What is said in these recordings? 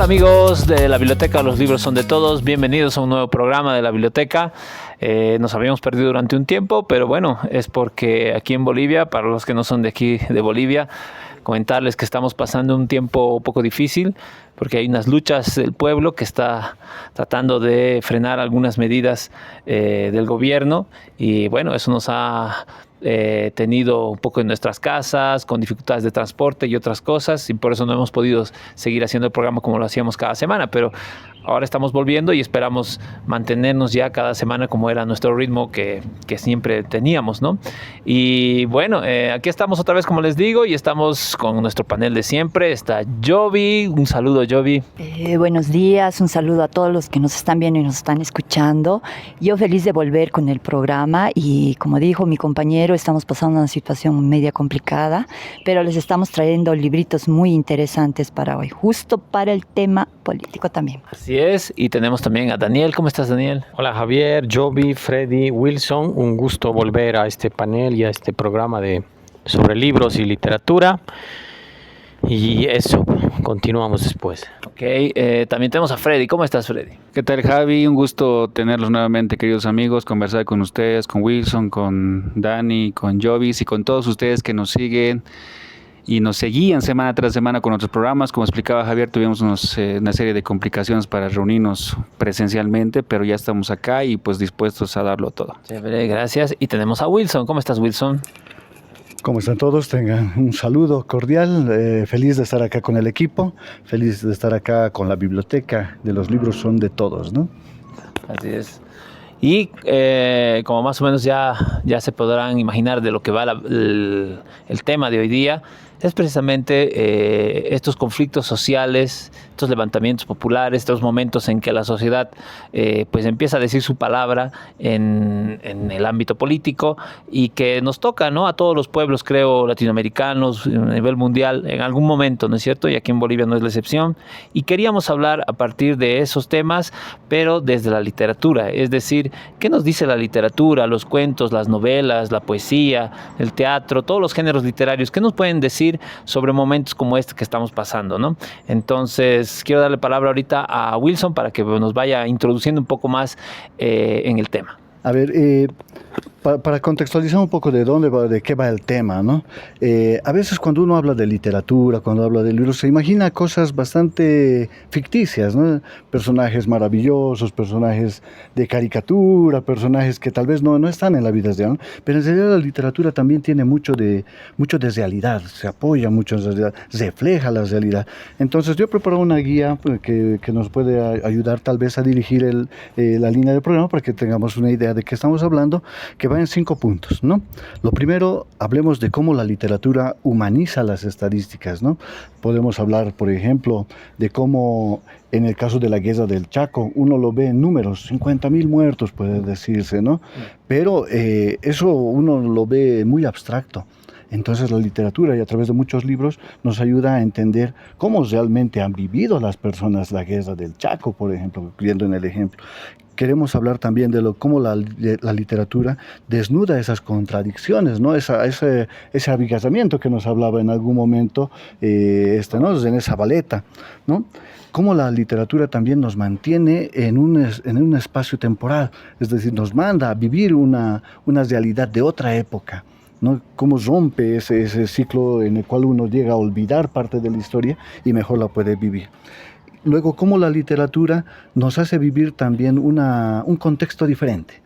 Hola amigos de la Biblioteca Los Libros Son de Todos, bienvenidos a un nuevo programa de la biblioteca. Nos habíamos perdido durante un tiempo, pero bueno, es porque aquí en Bolivia, para los que no son de aquí de Bolivia, comentarles que estamos pasando un tiempo un poco difícil porque hay unas luchas del pueblo que está tratando de frenar algunas medidas del gobierno y bueno, eso nos ha tenido un poco en nuestras casas, con dificultades de transporte y otras cosas, y por eso no hemos podido seguir haciendo el programa como lo hacíamos cada semana, pero ahora estamos volviendo y esperamos mantenernos ya cada semana como era nuestro ritmo que siempre teníamos, ¿no? Y bueno, aquí estamos otra vez, como les digo, y estamos con nuestro panel de siempre. Está Jovi, un saludo Jovi. Buenos días, un saludo a todos los que nos están viendo y nos están escuchando. Yo feliz de volver con el programa y como dijo mi compañero, estamos pasando una situación media complicada, pero les estamos trayendo libritos muy interesantes para hoy, justo para el tema político también. Así es, y tenemos también a Daniel. ¿Cómo estás, Daniel? Hola Javier, Jovi, Freddy, Wilson, un gusto volver a este panel y a este programa sobre libros y literatura. Y eso, continuamos después. Ok, también tenemos a Freddy. ¿Cómo estás, Freddy? ¿Qué tal, Javi? Un gusto tenerlos nuevamente, queridos amigos, conversar con ustedes, con Wilson, con Dani, con Jovis y con todos ustedes que nos siguen y nos seguían semana tras semana con otros programas. Como explicaba Javier, tuvimos una serie de complicaciones para reunirnos presencialmente, pero ya estamos acá y pues dispuestos a darlo todo. Chévere, gracias. Y tenemos a Wilson. ¿Cómo estás, Wilson? ¿Cómo están todos? Tengan un saludo cordial, feliz de estar acá con el equipo, feliz de estar acá con la biblioteca de Los Libros Son de Todos, ¿no? Así es. Y como más o menos ya se podrán imaginar de lo que va el tema de hoy día, es precisamente estos conflictos sociales, estos levantamientos populares, estos momentos en que la sociedad pues empieza a decir su palabra en el ámbito político y que nos toca, ¿no?, a todos los pueblos, creo, latinoamericanos, a nivel mundial, en algún momento, ¿no es cierto? Y aquí en Bolivia no es la excepción. Y queríamos hablar a partir de esos temas, pero desde la literatura, es decir, ¿qué nos dice la literatura, los cuentos, las novelas, la poesía, el teatro, todos los géneros literarios? ¿Qué nos pueden decir sobre momentos como este que estamos pasando, ¿no? Entonces, quiero darle palabra ahorita a Wilson para que nos vaya introduciendo un poco más en el tema. A ver, para contextualizar un poco de qué va el tema, ¿no? A veces cuando uno habla de literatura, cuando habla de libros, se imagina cosas bastante ficticias, ¿no? Personajes maravillosos, personajes de caricatura, personajes que tal vez no están en la vida real, ¿no? Pero en realidad la literatura también tiene mucho de realidad, se apoya mucho en realidad, refleja la realidad. Entonces yo he preparado una guía que nos puede ayudar tal vez a dirigir la línea del programa para que tengamos una idea de qué estamos hablando, que va en 5 puntos, ¿no? Lo primero, hablemos de cómo la literatura humaniza las estadísticas, ¿no? Podemos hablar, por ejemplo, de cómo en el caso de la guerra del Chaco, uno lo ve en números, 50.000 muertos puede decirse, ¿no? Pero eso uno lo ve muy abstracto. Entonces la literatura, y a través de muchos libros, nos ayuda a entender cómo realmente han vivido las personas la guerra del Chaco, por ejemplo, viendo en el ejemplo. Queremos hablar también de cómo la literatura desnuda esas contradicciones, ¿no? Ese avigazamiento que nos hablaba en algún momento ¿no?, René Zavaleta, ¿no? Cómo la literatura también nos mantiene en un espacio temporal, es decir, nos manda a vivir una realidad de otra época, ¿no? Cómo rompe ese ciclo en el cual uno llega a olvidar parte de la historia y mejor la puede vivir. Luego, cómo la literatura nos hace vivir también un contexto diferente,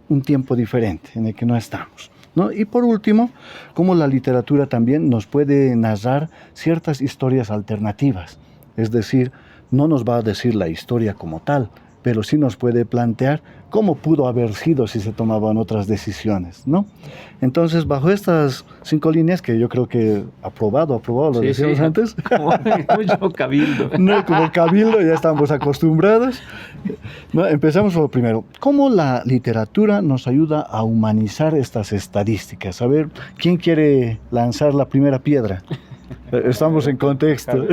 un tiempo diferente en el que no estamos, ¿no? Y por último, cómo la literatura también nos puede narrar ciertas historias alternativas, es decir, no nos va a decir la historia como tal, pero sí nos puede plantear cómo pudo haber sido si se tomaban otras decisiones, ¿no? Entonces, bajo estas 5 líneas, que yo creo que aprobado, lo sí, decíamos antes. Mucho cabildo. No, como cabildo, ya estamos acostumbrados. No, empezamos por lo primero. ¿Cómo la literatura nos ayuda a humanizar estas estadísticas? A ver, ¿quién quiere lanzar la primera piedra? Estamos en contexto.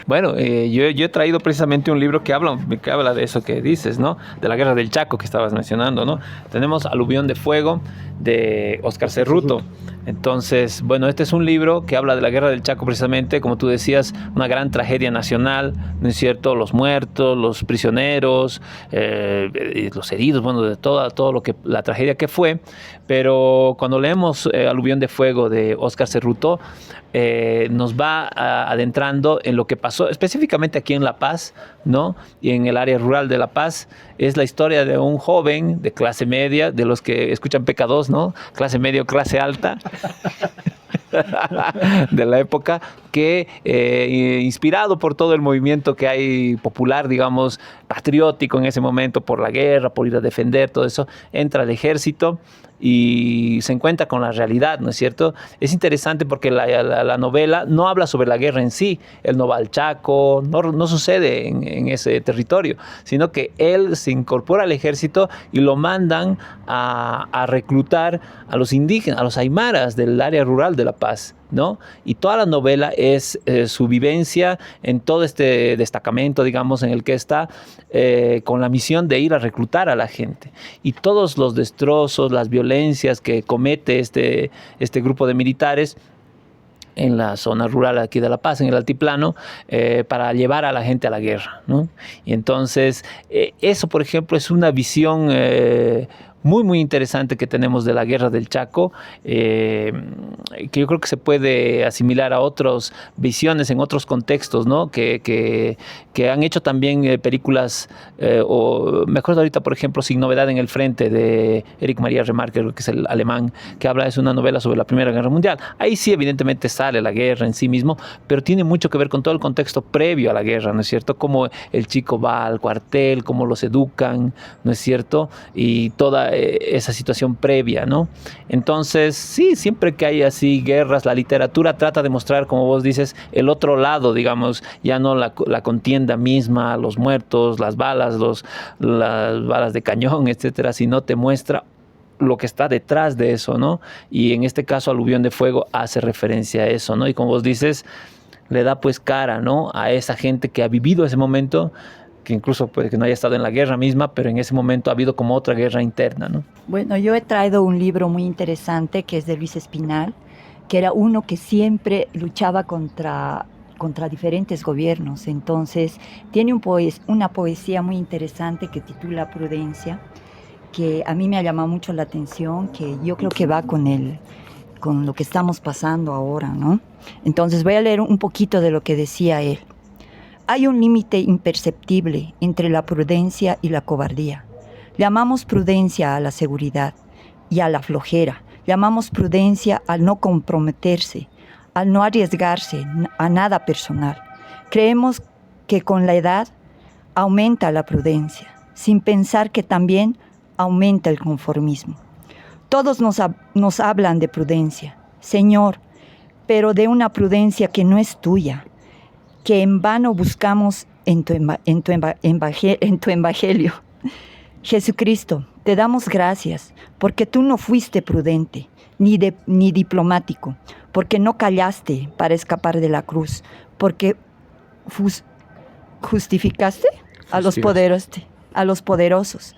Bueno, yo he traído precisamente un libro que habla de eso que dices, ¿no? De la guerra del Chaco que estabas mencionando, ¿no? Tenemos Aluvión de Fuego de Óscar Cerruto. Entonces, bueno, este es un libro que habla de la Guerra del Chaco precisamente, como tú decías, una gran tragedia nacional, ¿no es cierto? Los muertos, los prisioneros, los heridos, bueno, de todo lo que, la tragedia que fue. Pero cuando leemos Aluvión de Fuego de Óscar Cerruto, nos va adentrando en lo que pasó específicamente aquí en La Paz, ¿no? Y en el área rural de La Paz. Es la historia de un joven de clase media, de los que escuchan PK2, ¿no? Clase media o clase alta, de la época, que inspirado por todo el movimiento que hay popular, digamos, patriótico en ese momento, por la guerra, por ir a defender, todo eso, entra al ejército y se encuentra con la realidad, ¿no es cierto? Es interesante porque la novela no habla sobre la guerra en sí, él no va al Chaco, no sucede en ese territorio, sino que él se incorpora al ejército y lo mandan a reclutar a los indígenas, a los aymaras del área rural de La Paz, ¿no? Y toda la novela es su vivencia en todo este destacamento, digamos, en el que está, con la misión de ir a reclutar a la gente. Y todos los destrozos, las violencias que comete este grupo de militares en la zona rural aquí de La Paz, en el altiplano, para llevar a la gente a la guerra, ¿no? Y entonces, eso, por ejemplo, es una visión muy, muy interesante que tenemos de la Guerra del Chaco, que yo creo que se puede asimilar a otras visiones en otros contextos, ¿no? Que han hecho también películas, o me acuerdo ahorita, por ejemplo, Sin Novedad en el Frente, de Erich Maria Remarque, que es el alemán, que habla, es una novela sobre la Primera Guerra Mundial. Ahí sí, evidentemente, sale la guerra en sí mismo, pero tiene mucho que ver con todo el contexto previo a la guerra, ¿no es cierto? Cómo el chico va al cuartel, cómo los educan, ¿no es cierto? Y toda esa situación previa, ¿no? Entonces, sí, siempre que hay así guerras, la literatura trata de mostrar, como vos dices, el otro lado, digamos, ya no la contienda misma, los muertos, las balas de cañón, etcétera, sino te muestra lo que está detrás de eso, ¿no? Y en este caso, Aluvión de Fuego hace referencia a eso, ¿no? Y como vos dices, le da pues cara, ¿no? A esa gente que ha vivido ese momento, que incluso puede que no haya estado en la guerra misma, pero en ese momento ha habido como otra guerra interna, ¿no? Bueno, yo he traído un libro muy interesante que es de Luis Espinal, que era uno que siempre luchaba contra diferentes gobiernos. Entonces, tiene una poesía muy interesante que titula Prudencia, que a mí me ha llamado mucho la atención, que yo creo que va con lo que estamos pasando ahora, ¿no? Entonces, voy a leer un poquito de lo que decía él. Hay un límite imperceptible entre la prudencia y la cobardía. Llamamos prudencia a la seguridad y a la flojera. Llamamos prudencia al no comprometerse, al no arriesgarse a nada personal. Creemos que con la edad aumenta la prudencia, sin pensar que también aumenta el conformismo. Todos nos hablan de prudencia, Señor, pero de una prudencia que no es tuya, que en vano buscamos en tu evangelio. Jesucristo, te damos gracias porque tú no fuiste prudente ni diplomático, porque no callaste para escapar de la cruz, porque justificaste a los poderosos,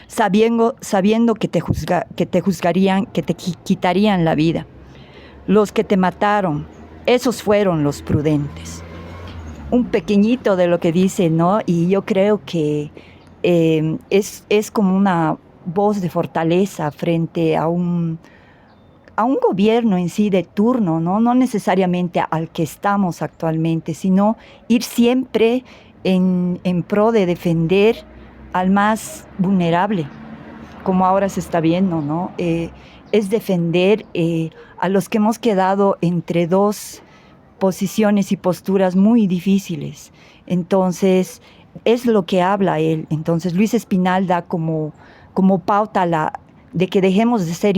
sabiendo que te juzgarían, que te quitarían la vida. Los que te mataron, esos fueron los prudentes. Un pequeñito de lo que dice, ¿no? Y yo creo que es como una voz de fortaleza frente a un gobierno en sí de turno, ¿no? No necesariamente al que estamos actualmente, sino ir siempre en pro de defender al más vulnerable, como ahora se está viendo, ¿no? Es defender a los que hemos quedado entre dos posiciones y posturas muy difíciles. Entonces, es lo que habla él. Entonces, Luis Espinal da como pauta de que dejemos de ser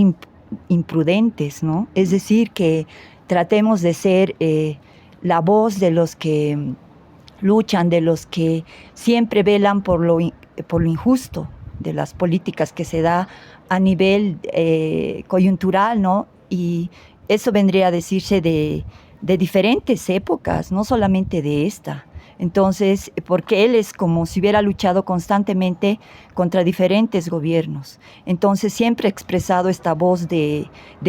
imprudentes, ¿no? Es decir, que tratemos de ser la voz de los que luchan, de los que siempre velan por lo injusto de las políticas que se da a nivel coyuntural, ¿no? Y eso vendría a decirse de diferentes épocas, no solamente de esta. Entonces, porque él es como si hubiera luchado constantemente contra diferentes gobiernos. Entonces, siempre ha expresado esta voz de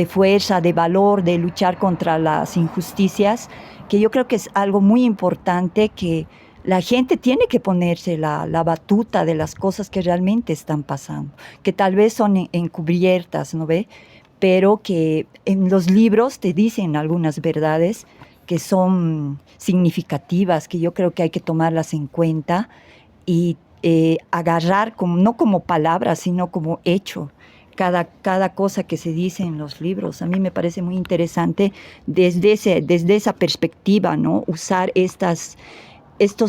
fuerza, de valor, de luchar contra las injusticias, que yo creo que es algo muy importante, que la gente tiene que ponerse la batuta de las cosas que realmente están pasando, que tal vez son encubiertas, ¿no ve? Pero que en los libros te dicen algunas verdades que son significativas, que yo creo que hay que tomarlas en cuenta y agarrar, no como palabras, sino como hecho, cada cosa que se dice en los libros. A mí me parece muy interesante desde esa perspectiva, ¿no? Usar estos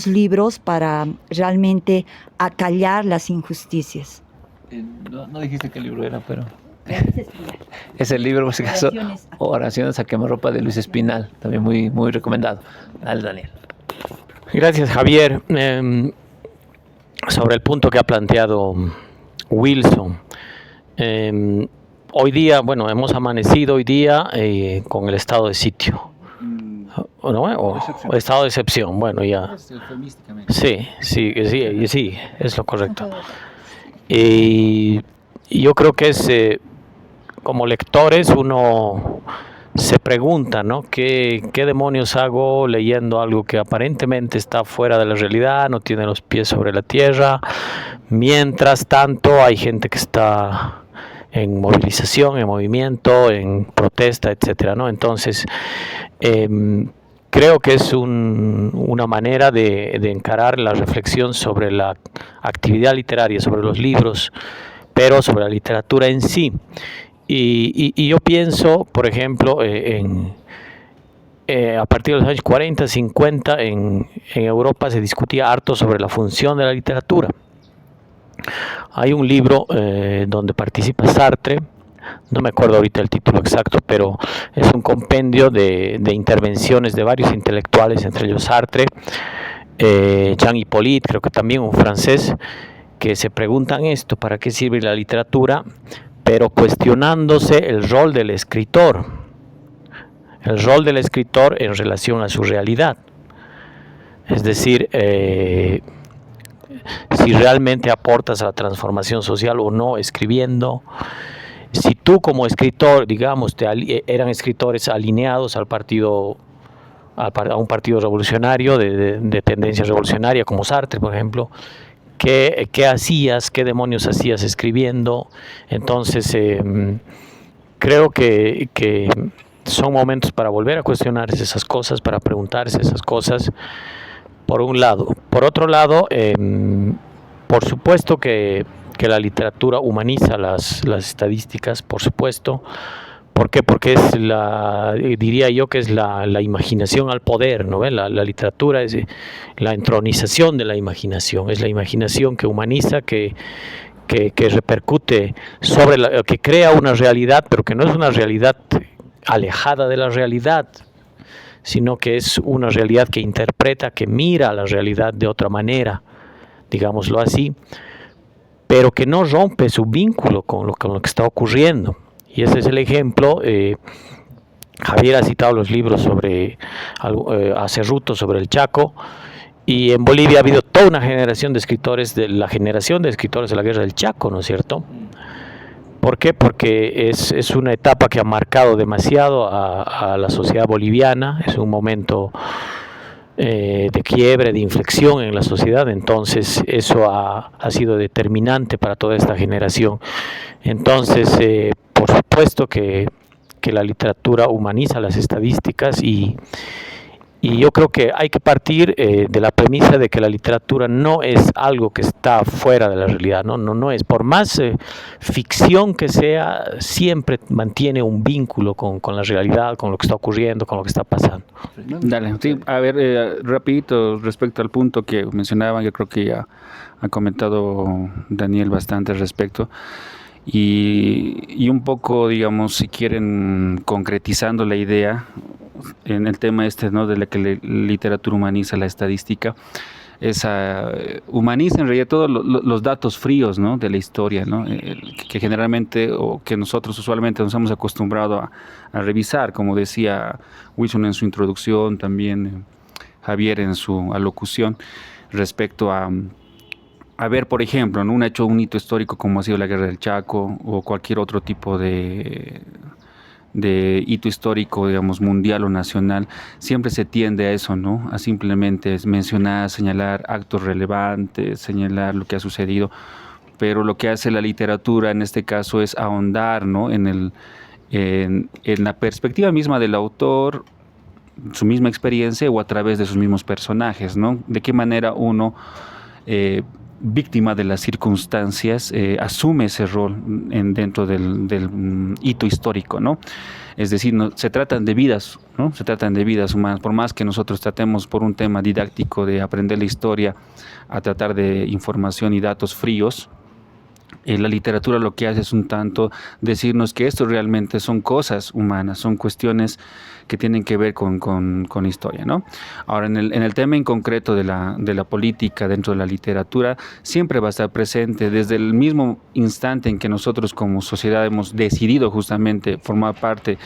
libros para realmente acallar las injusticias. No dijiste qué libro era, pero... Es el libro, por si acaso, Oraciones a quemarropa, de Luis Espinal, también muy, muy recomendado. Dale, Daniel. Gracias, Javier. Sobre el punto que ha planteado Wilson. Hoy día, bueno, hemos amanecido hoy día con el estado de sitio. ¿No? O estado de excepción, bueno, ya. Sí, es lo correcto. Y yo creo que es... como lectores uno se pregunta, ¿no? ¿Qué demonios hago leyendo algo que aparentemente está fuera de la realidad, no tiene los pies sobre la tierra? Mientras tanto hay gente que está en movilización, en movimiento, en protesta, etcétera, ¿no? Entonces, creo que es una manera de encarar la reflexión sobre la actividad literaria, sobre los libros, pero sobre la literatura en sí. Y yo pienso, por ejemplo, a partir de los años 40, 50, en Europa se discutía harto sobre la función de la literatura. Hay un libro donde participa Sartre, no me acuerdo ahorita el título exacto, pero es un compendio de intervenciones de varios intelectuales, entre ellos Sartre, Jean Hippolyte, creo que también un francés, que se preguntan esto: ¿para qué sirve la literatura? Pero cuestionándose el rol del escritor en relación a su realidad. Es decir, si realmente aportas a la transformación social o no escribiendo. Si tú como escritor, digamos, eran escritores alineados a un partido revolucionario, de tendencia revolucionaria, como Sartre, por ejemplo, ¿qué hacías? ¿Qué demonios hacías escribiendo? Entonces, creo que son momentos para volver a cuestionarse esas cosas, para preguntarse esas cosas, por un lado. Por otro lado, por supuesto que la humaniza las estadísticas, por supuesto. ¿Por qué? Porque diría yo que es la imaginación al poder, ¿no? La literatura es la entronización de la imaginación, es la imaginación que humaniza, que repercute que crea una realidad, pero que no es una realidad alejada de la realidad, sino que es una realidad que interpreta, que mira la realidad de otra manera, digámoslo así, pero que no rompe su vínculo con lo que está ocurriendo. Y ese es el ejemplo. Javier ha citado los libros sobre Cerruto, sobre el Chaco, y en Bolivia ha habido toda una generación de escritores, de la generación de escritores de la Guerra del Chaco, ¿no es cierto? ¿Por qué? Porque es una etapa que ha marcado demasiado a la sociedad boliviana, es un momento de quiebre, de inflexión en la sociedad. Entonces eso ha sido determinante para toda esta generación. Entonces, por supuesto que la literatura humaniza las estadísticas, y yo creo que hay que partir de la premisa de que la literatura no es algo que está fuera de la realidad, no es, por más ficción que sea, siempre mantiene un vínculo con la realidad, con lo que está ocurriendo, con lo que está pasando. Dale, sí, a ver, rapidito respecto al punto que mencionaban, yo creo que ya ha comentado Daniel bastante al respecto. Y un poco, digamos, si quieren, concretizando la idea en el tema ¿no? de la que la literatura humaniza la estadística, humaniza en realidad todos los datos fríos, ¿no? de la historia, ¿no? Que generalmente, o que nosotros usualmente nos hemos acostumbrado a revisar, como decía Wilson en su introducción, también Javier en su alocución respecto a ver, por ejemplo, ¿no? Un hito histórico como ha sido la Guerra del Chaco o cualquier otro tipo de hito histórico, digamos, mundial o nacional, siempre se tiende a eso, ¿no? A simplemente mencionar, señalar actos relevantes, señalar lo que ha sucedido, pero lo que hace la literatura en este caso es ahondar, ¿no? En la perspectiva misma del autor, su misma experiencia o a través de sus mismos personajes, ¿no? De qué manera uno, víctima de las circunstancias, asume ese rol dentro del hito histórico, ¿no? Es decir, se tratan de vidas, ¿no? Se tratan de vidas humanas. Por más que nosotros tratemos por un tema didáctico de aprender la historia a tratar de información y datos fríos, la literatura lo que hace es un tanto decirnos que esto realmente son cosas humanas, son cuestiones que tienen que ver con historia, ¿no? Ahora, en el tema en concreto de la política dentro de la literatura, siempre va a estar presente desde el mismo instante en que nosotros como sociedad hemos decidido justamente formar parte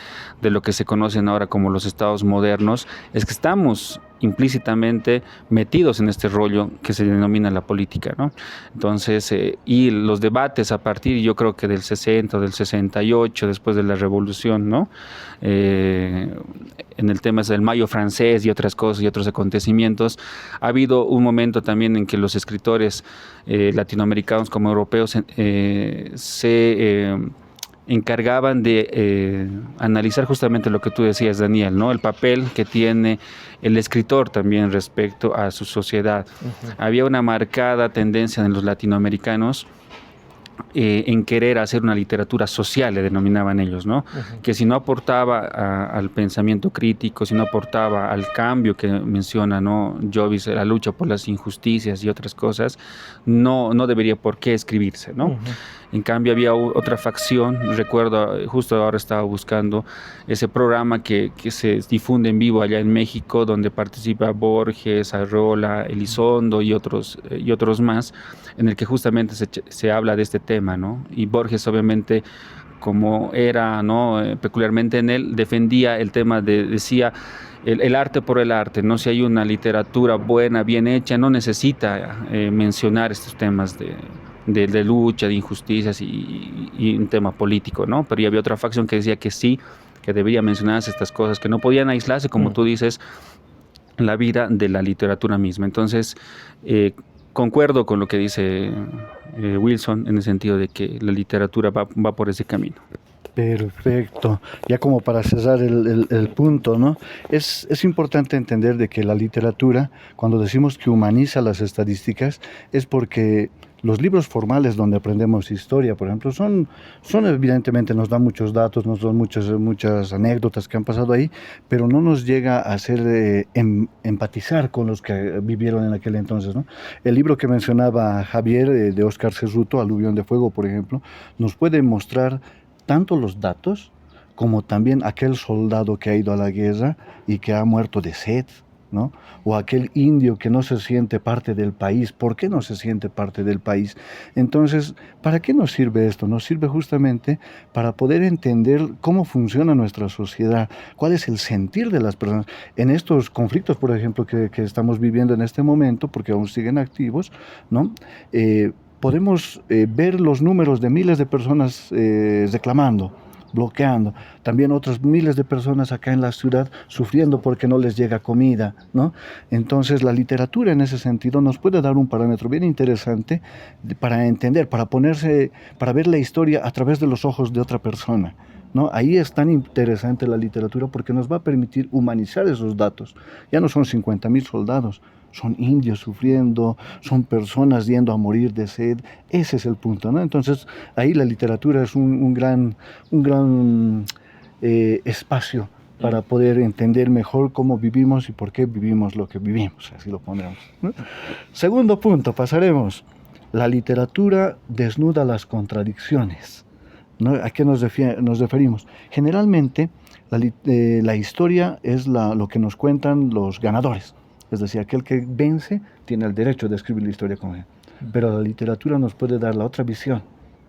de lo que se conocen ahora como los estados modernos, es que estamos implícitamente metidos en este rollo que se denomina la política, ¿no? Entonces, y los debates a partir, yo creo que del 60, del 68, después de la revolución, ¿no? En el tema del Mayo francés y otras cosas y otros acontecimientos, ha habido un momento también en que los escritores latinoamericanos como europeos se encargaban de analizar justamente lo que tú decías, Daniel, ¿no? El papel que tiene el escritor también respecto a su sociedad. Uh-huh. Había una marcada tendencia en los latinoamericanos en querer hacer una literatura social, le denominaban ellos, ¿no? Uh-huh. Que si no aportaba al pensamiento crítico, si no aportaba al cambio que menciona, ¿no? Jovis, la lucha por las injusticias y otras cosas, no debería por qué escribirse, ¿no? Uh-huh. En cambio había otra facción, recuerdo, justo ahora estaba buscando ese programa que se difunde en vivo allá en México, donde participa Borges, Arrola, Elizondo y otros más, en el que justamente se habla de este tema, ¿no? Y Borges obviamente, como era, ¿no? Peculiarmente en él, defendía el tema decía, el arte por el arte, ¿no? Si hay una literatura buena, bien hecha, no necesita mencionar estos temas de lucha, de injusticias y un tema político, ¿no? Pero ya había otra facción que decía que sí, que debería mencionarse estas cosas, que no podían aislarse, como tú dices, la vida de la literatura misma. Entonces, concuerdo con lo que dice Wilson en el sentido de que la literatura va por ese camino. Perfecto. Ya como para cerrar el punto, ¿no? Es importante entender de que la literatura, cuando decimos que humaniza las estadísticas, es porque los libros formales donde aprendemos historia, por ejemplo, son evidentemente, nos dan muchos datos, nos dan muchas anécdotas que han pasado ahí, pero no nos llega a hacer empatizar con los que vivieron en aquel entonces, ¿no? El libro que mencionaba Javier, de Óscar Cerruto, Aluvión de Fuego, por ejemplo, nos puede mostrar tanto los datos como también aquel soldado que ha ido a la guerra y que ha muerto de sed, ¿no? O aquel indio que no se siente parte del país. ¿Por qué no se siente parte del país? Entonces, ¿para qué nos sirve esto? Nos sirve justamente para poder entender cómo funciona nuestra sociedad, cuál es el sentir de las personas. En estos conflictos, por ejemplo, que estamos viviendo en este momento, porque aún siguen activos, ¿no? Podemos ver los números de miles de personas reclamando, bloqueando, también otras miles de personas acá en la ciudad sufriendo porque no les llega comida, ¿no? Entonces la literatura en ese sentido nos puede dar un parámetro bien interesante para entender, para ver la historia a través de los ojos de otra persona, ¿no? Ahí es tan interesante la literatura porque nos va a permitir humanizar esos datos. Ya no son 50,000 soldados, son indios sufriendo, son personas yendo a morir de sed. Ese es el punto, ¿no? Entonces ahí la literatura es un gran espacio para poder entender mejor cómo vivimos y por qué vivimos lo que vivimos, así lo pondremos, ¿no? Segundo punto, pasaremos. La literatura desnuda las contradicciones, ¿no? ¿A qué nos referimos? Generalmente la historia es lo que nos cuentan los ganadores. Es decir, aquel que vence tiene el derecho de escribir la historia con él. Pero la literatura nos puede dar la otra visión,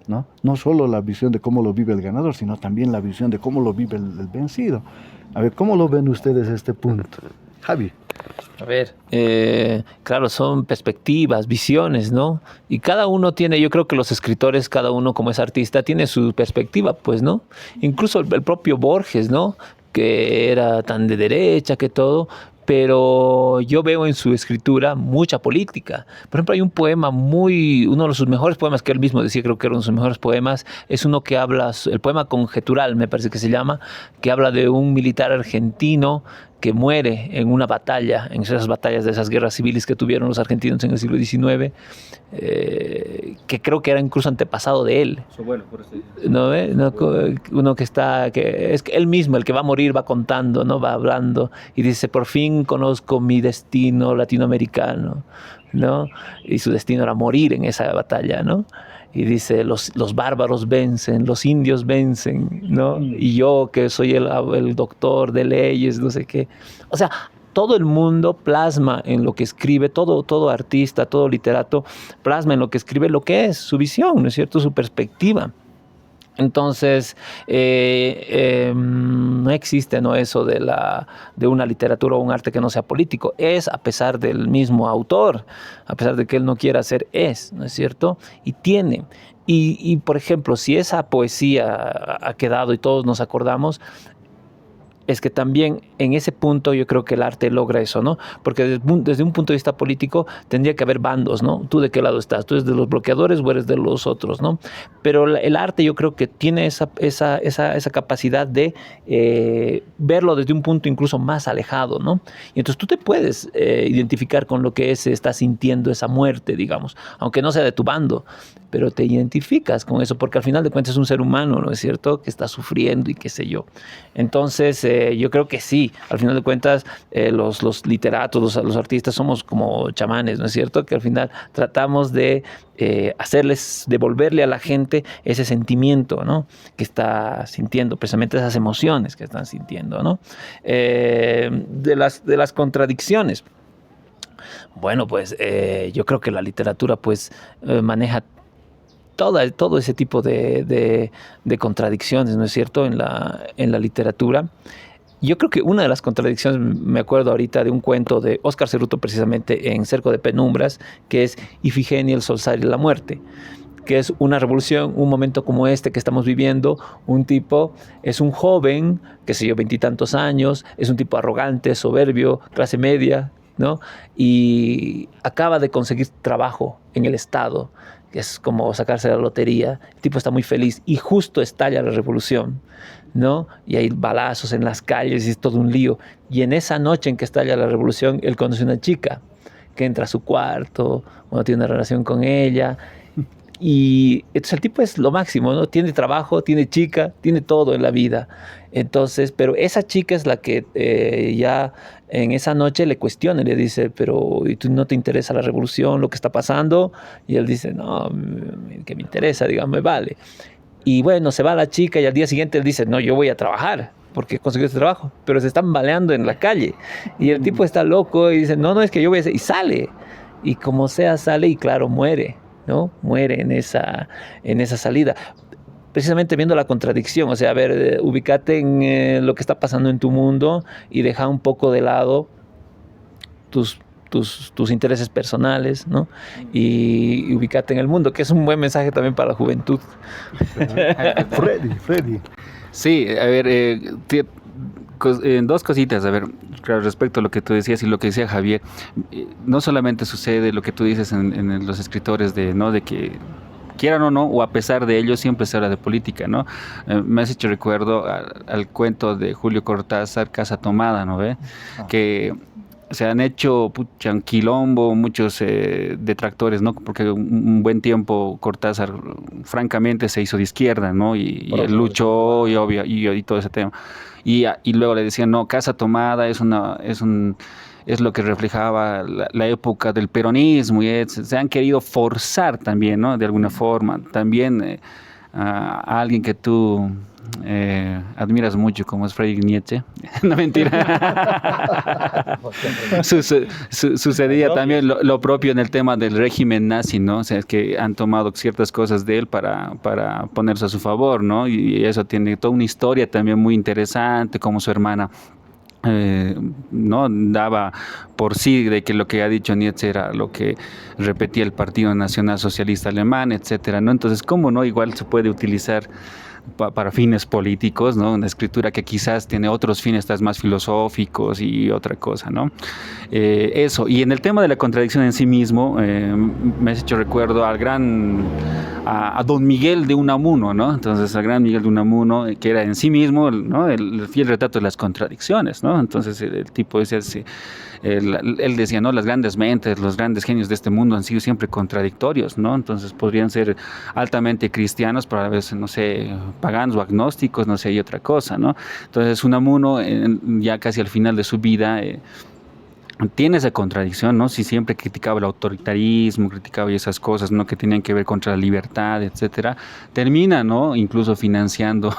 ¿no? No solo la visión de cómo lo vive el ganador, sino también la visión de cómo lo vive el vencido. A ver, ¿cómo lo ven ustedes este punto? Javi. A ver, claro, son perspectivas, visiones, ¿no? Y cada uno tiene, yo creo que los escritores, cada uno como es artista, tiene su perspectiva, pues, ¿no? Incluso el propio Borges, ¿no? Que era tan de derecha que todo, pero yo veo en su escritura mucha política. Por ejemplo, hay un poema uno de sus mejores poemas que él mismo decía, creo que era uno de sus mejores poemas, es uno que habla, el poema Conjetural, me parece que se llama, que habla de un militar argentino que muere en una batalla, en esas batallas de esas guerras civiles que tuvieron los argentinos en el siglo XIX, que creo que era incluso antepasado de él. Su abuelo, por eso. ¿No ve? No, uno que es él mismo, el que va a morir, va contando, ¿no? Va hablando y dice, por fin conozco mi destino latinoamericano, ¿no? Y su destino era morir en esa batalla, ¿no? Y dice, los bárbaros vencen, los indios vencen, ¿no? Y yo que soy el doctor de leyes, no sé qué. O sea, todo el mundo plasma en lo que escribe, todo artista, todo literato plasma en lo que escribe lo que es su visión, ¿no es cierto? Su perspectiva. Entonces, no existe, ¿no?, eso de una literatura o un arte que no sea político. Es a pesar del mismo autor, a pesar de que él no quiera ser, ¿no es cierto? Y tiene. Y, por ejemplo, si esa poesía ha quedado y todos nos acordamos, es que también en ese punto yo creo que el arte logra eso, ¿no? Porque desde un punto de vista político tendría que haber bandos, ¿no? ¿Tú de qué lado estás? ¿Tú eres de los bloqueadores o eres de los otros, ¿no? Pero el arte yo creo que tiene esa capacidad de verlo desde un punto incluso más alejado, ¿no? Y entonces tú te puedes identificar con lo que está sintiendo esa muerte, digamos, aunque no sea de tu bando, pero te identificas con eso, porque al final de cuentas es un ser humano, ¿no es cierto?, que está sufriendo y qué sé yo. Entonces, yo creo que sí, al final de cuentas, los literatos, los artistas somos como chamanes, ¿no es cierto?, que al final tratamos de devolverle a la gente ese sentimiento, ¿no?, que está sintiendo, precisamente esas emociones que están sintiendo, ¿no? De las contradicciones. Bueno, pues yo creo que la literatura pues maneja todo ese tipo de contradicciones, ¿no es cierto?, en la literatura. Yo creo que una de las contradicciones, me acuerdo ahorita de un cuento de Óscar Ceruto, precisamente en Cerco de Penumbras, que es Ifigenia, el Solsar y la Muerte, que es una revolución, un momento como este que estamos viviendo. Un tipo es un joven, qué sé yo, 20 y tantos años, es un tipo arrogante, soberbio, clase media, ¿no? Y acaba de conseguir trabajo en el Estado, que es como sacarse la lotería. El tipo está muy feliz y justo estalla la revolución, ¿no? Y hay balazos en las calles y es todo un lío. Y en esa noche en que estalla la revolución, él conoce a una chica que entra a su cuarto, tiene una relación con ella. Y entonces el tipo es lo máximo, ¿no? Tiene trabajo, tiene chica, tiene todo en la vida. Entonces, pero esa chica es la que ya en esa noche le cuestiona y le dice, pero ¿y tú no te interesa la revolución, lo que está pasando? Y él dice, no, que me interesa, digamos, me vale. Y bueno, se va la chica y al día siguiente él dice, no, yo voy a trabajar porque consiguió este trabajo, pero se están baleando en la calle. Y el tipo está loco y dice, no, es que yo voy a hacer, y sale. Y como sea, sale y claro, muere, ¿no? Muere en esa salida. Precisamente viendo la contradicción, o sea, a ver, ubícate en lo que está pasando en tu mundo y deja un poco de lado tus intereses personales, ¿no? Y ubícate en el mundo, que es un buen mensaje también para la juventud. Freddy. Sí, a ver, dos cositas, a ver, claro, respecto a lo que tú decías y lo que decía Javier. No solamente sucede lo que tú dices en los escritores de que quieran o no, o a pesar de ello, siempre se habla de política, ¿no? Me has hecho recuerdo al cuento de Julio Cortázar, Casa Tomada, ¿no ve? Que se han hecho un quilombo, muchos detractores, ¿no? Porque un buen tiempo Cortázar, francamente, se hizo de izquierda, ¿no? Y él luchó y todo ese tema. Y luego le decían, no, Casa Tomada es lo que reflejaba la época del peronismo, y se han querido forzar también, ¿no? De alguna forma. También a alguien que tú admiras mucho, como es Friedrich Nietzsche. No, mentira. Sucedía también lo propio en el tema del régimen nazi, ¿no? O sea, es que han tomado ciertas cosas de él para ponerse a su favor, ¿no? Y eso tiene toda una historia también muy interesante, como su hermana no daba por sí de que lo que ha dicho Nietzsche era lo que repetía el Partido Nacional Socialista Alemán, etcétera, ¿no? Entonces, ¿cómo no? Igual se puede utilizar para fines políticos, ¿no? Una escritura que quizás tiene otros fines más filosóficos y otra cosa, ¿no? Eso. Y en el tema de la contradicción en sí mismo, me has hecho recuerdo a don Miguel de Unamuno, ¿no? Entonces, al gran Miguel de Unamuno, que era en sí mismo, ¿no? el fiel retrato de las contradicciones, ¿no? Entonces, el tipo decía, él decía, ¿no? Las grandes mentes, los grandes genios de este mundo han sido siempre contradictorios, ¿no? Entonces, podrían ser altamente cristianos, pero a veces, no sé, paganos o agnósticos, no sé, y otra cosa, ¿no? Entonces, Unamuno, ya casi al final de su vida, tiene esa contradicción, ¿no? Si siempre criticaba el autoritarismo, criticaba esas cosas, ¿no? Que tenían que ver contra la libertad, etcétera, termina, ¿no? Incluso financiando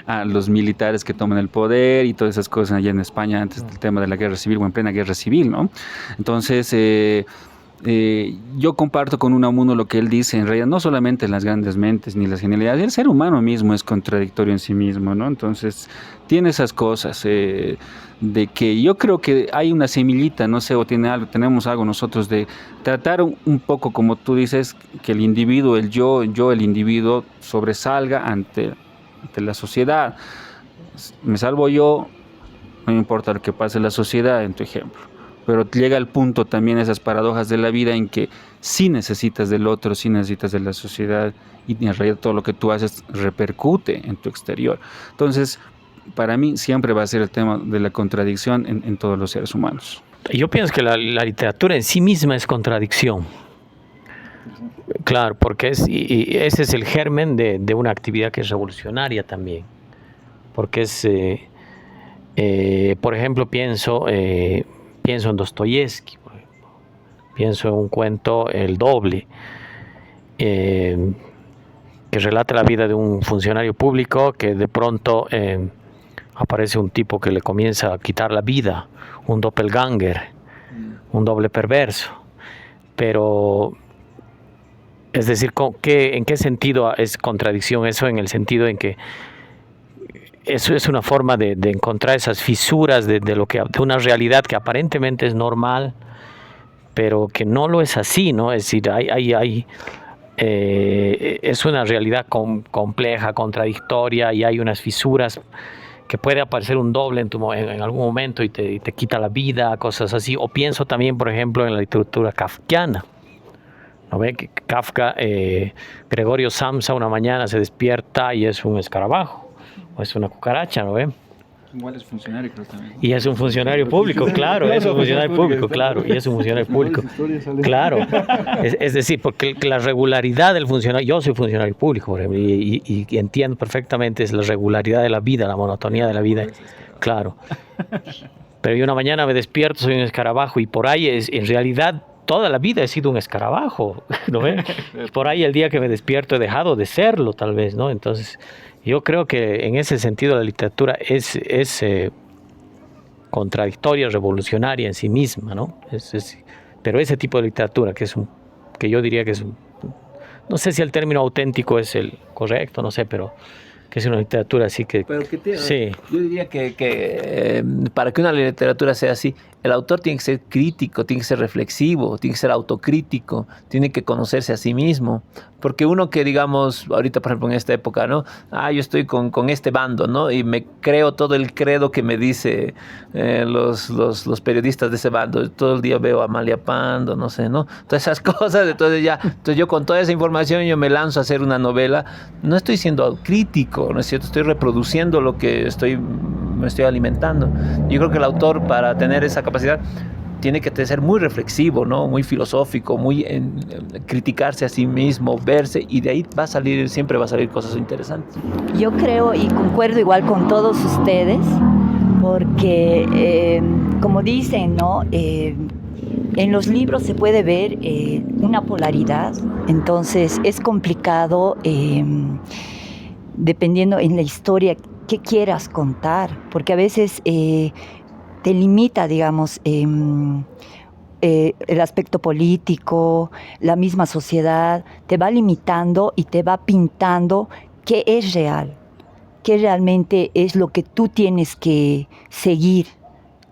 a los militares que toman el poder y todas esas cosas allá en España antes del tema de la guerra civil o en plena guerra civil, ¿no? Entonces, yo comparto con Unamuno lo que él dice, en realidad no solamente las grandes mentes ni las genialidades, el ser humano mismo es contradictorio en sí mismo, ¿no? Entonces tiene esas cosas de que yo creo que hay una semillita, no sé, o tenemos algo nosotros de tratar un poco, como tú dices, que el individuo, el individuo sobresalga ante la sociedad. Me salvo yo, no me importa lo que pase en la sociedad, en tu ejemplo. Pero llega el punto también esas paradojas de la vida en que sí necesitas del otro, sí necesitas de la sociedad y en realidad todo lo que tú haces repercute en tu exterior. Entonces, para mí siempre va a ser el tema de la contradicción en todos los seres humanos. Yo pienso que la literatura en sí misma es contradicción. Claro, porque y ese es el germen de una actividad que es revolucionaria también. Porque por ejemplo, pienso en Dostoyevsky, pienso en un cuento, El Doble, que relata la vida de un funcionario público que de pronto aparece un tipo que le comienza a quitar la vida, un doppelganger, un doble perverso. Pero, es decir, ¿en qué sentido es contradicción eso? En el sentido en que eso es una forma de encontrar esas fisuras de una realidad que aparentemente es normal, pero que no lo es así, ¿no? Es decir, es una realidad compleja, contradictoria, y hay unas fisuras que puede aparecer un doble en algún momento y te quita la vida, cosas así. O pienso también, por ejemplo, en la literatura kafkiana. ¿No ve? Que Kafka, Gregorio Samsa, una mañana se despierta y es un escarabajo. O es una cucaracha, ¿no ve? Igual es funcionario, creo también. Y es un funcionario público, claro, es un funcionario público, claro, y es un funcionario público, claro. Es decir, porque la regularidad del funcionario, yo soy funcionario público, por ejemplo, y entiendo perfectamente es la regularidad de la vida, la monotonía de la vida, claro. Pero yo una mañana me despierto, soy un escarabajo, y por ahí en realidad toda la vida he sido un escarabajo, ¿no ve? Por ahí el día que me despierto he dejado de serlo, tal vez, ¿no? Entonces, yo creo que en ese sentido la literatura es contradictoria, revolucionaria en sí misma, ¿no? Pero ese tipo de literatura que yo diría que no sé si el término auténtico es el correcto, no sé, pero que es una literatura así que... Pero que sí. Yo diría que para que una literatura sea así, el autor tiene que ser crítico, tiene que ser reflexivo, tiene que ser autocrítico, tiene que conocerse a sí mismo. Porque uno que, digamos, ahorita, por ejemplo, en esta época, ¿no? Yo estoy con este bando, ¿no? Y me creo todo el credo que me dice los periodistas de ese bando. Todo el día veo a Amalia Pando, no sé, ¿no? Todas esas cosas. Entonces yo con toda esa información yo me lanzo a hacer una novela. No estoy siendo crítico, ¿no es cierto? Estoy reproduciendo lo que me estoy alimentando. Yo creo que el autor, para tener esa capacidad, tiene que ser muy reflexivo, ¿no? Muy filosófico, muy criticarse a sí mismo, verse, y de ahí siempre va a salir cosas interesantes. Yo creo y concuerdo igual con todos ustedes, porque como dicen, ¿no? En los libros se puede ver una polaridad, entonces es complicado dependiendo en la historia que quieras contar, porque a veces te limita, digamos, el aspecto político, la misma sociedad, te va limitando y te va pintando qué es real, qué realmente es lo que tú tienes que seguir,